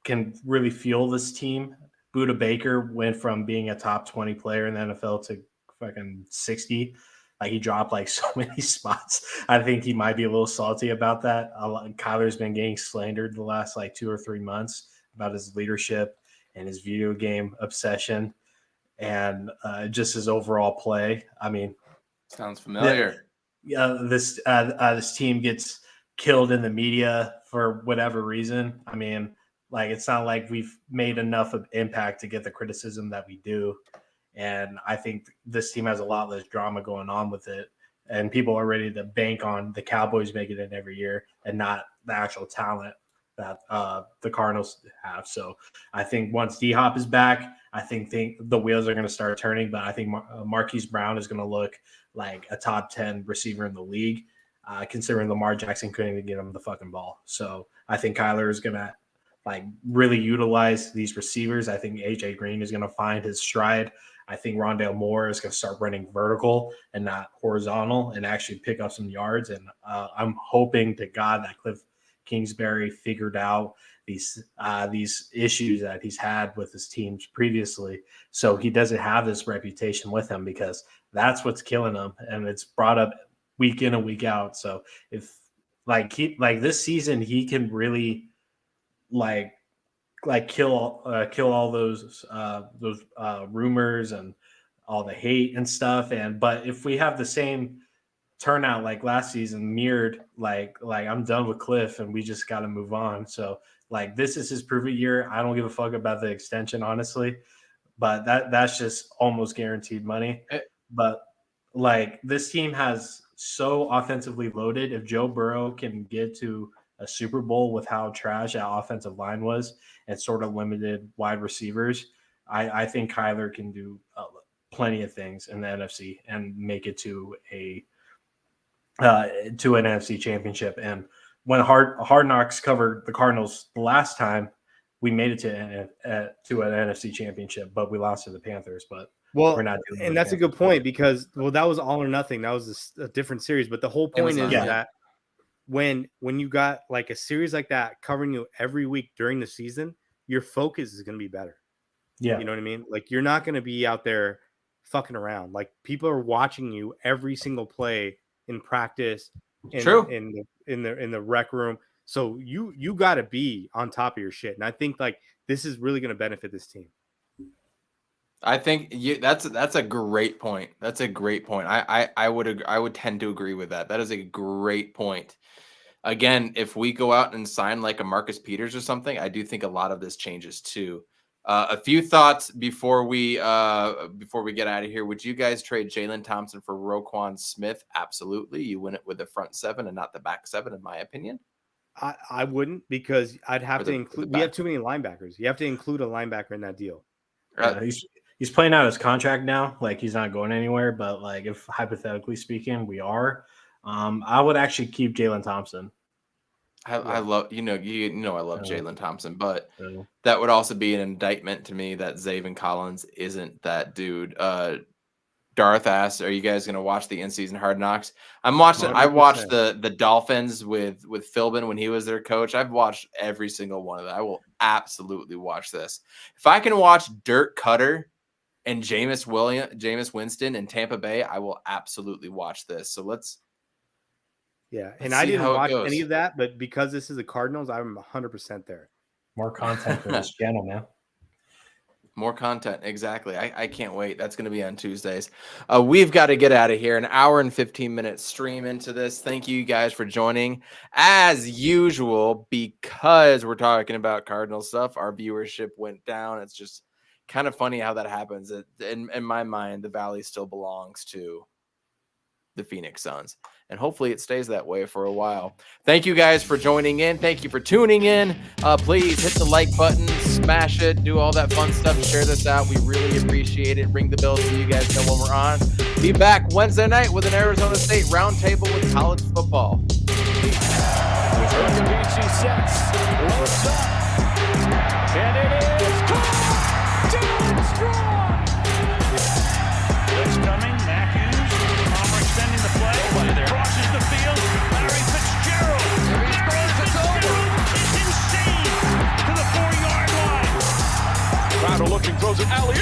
can really fuel this team. Buda Baker went from being a top 20 player in the NFL to fucking 60. Like, he dropped like so many spots. I think he might be a little salty about that. Kyler's been getting slandered the last like 2 or 3 months about his leadership and his video game obsession and just his overall play. I mean, sounds familiar. This team gets killed in the media for whatever reason. I mean, like, it's not like we've made enough of impact to get the criticism that we do. And I think this team has a lot less drama going on with it. And people are ready to bank on the Cowboys making it every year and not the actual talent that the Cardinals have. So I think once D-Hop is back, I think the wheels are going to start turning. But I think Marquise Brown is going to look like a top 10 receiver in the league, considering Lamar Jackson couldn't even get him the fucking ball. So I think Kyler is going to like really utilize these receivers. I think AJ Green is going to find his stride. I think Rondale Moore is going to start running vertical and not horizontal and actually pick up some yards. And I'm hoping to God that Cliff Kingsbury figured out these issues that he's had with his teams previously, so he doesn't have this reputation with him, because that's what's killing him, and it's brought up week in and week out. So if this season he can really like kill all those rumors and all the hate and stuff. But if we have the same turnout like last season, mirrored, like I'm done with Cliff and we just got to move on. So like, this is his prove it year. I don't give a fuck about the extension, honestly, but that's just almost guaranteed money. But like, this team has so offensively loaded. If Joe Burrow can get to a Super Bowl with how trash that offensive line was and sort of limited wide receivers. I think Kyler can do plenty of things in the NFC and make it to an NFC championship. And when Hard Knocks covered the Cardinals the last time, we made it to an NFC championship, but we lost to the Panthers. But we're not doing it. And that's a good point because that was all or nothing. That was a different series. But the whole point is that when you got like a series like that covering you every week during the season, your focus is going to be better. Yeah, you know what I mean. Like you're not going to be out there fucking around. Like people are watching you every single play in practice, in the rec room. So you got to be on top of your shit. And I think like this is really going to benefit this team. I think that's a great point. That's a great point. I would tend to agree with that. That is a great point. Again, if we go out and sign like a Marcus Peters or something, I do think a lot of this changes too. A few thoughts before we get out of here. Would you guys trade Jalen Thompson for Roquan Smith? Absolutely. You win it with the front seven and not the back seven, in my opinion. I wouldn't, because I'd have to include. We have too many linebackers. You have to include a linebacker in that deal. He's playing out his contract now. Like he's not going anywhere. But like if hypothetically speaking, we are, I would actually keep Jalen Thompson. I love I love Jalen Thompson, but that would also be an indictment to me that Zaven Collins isn't that dude. Darth asks, "Are you guys going to watch the in-season Hard Knocks?" I'm watching. 100%. I watched the Dolphins with Philbin when he was their coach. I've watched every single one of that. I will absolutely watch this. If I can watch Dirk Cutter and Jameis Winston in Tampa Bay, I will absolutely watch this. So let's. Yeah, and I didn't watch any of that, but because this is the Cardinals, I'm 100% there. More content for this channel, man. More content, exactly. I can't wait. That's going to be on Tuesdays. We've got to get out of here. An hour and 15-minute stream into this. Thank you guys for joining. As usual, because we're talking about Cardinal stuff, our viewership went down. It's just kind of funny how that happens. In my mind, the Valley still belongs to the Phoenix Suns, and hopefully it stays that way for a while. Thank you guys for joining in. Thank you for tuning in. Please hit the like button, smash it, do all that fun stuff, share this out. We really appreciate it. Ring the bell so you guys know when we're on. Be back Wednesday night with an Arizona State roundtable with college football. And it is caught! Down strong! Blitz coming, Matthews. Extending the play, crosses the field. Larry Fitzgerald. It's insane to the 4-yard line. Crowder looking, throws it alley.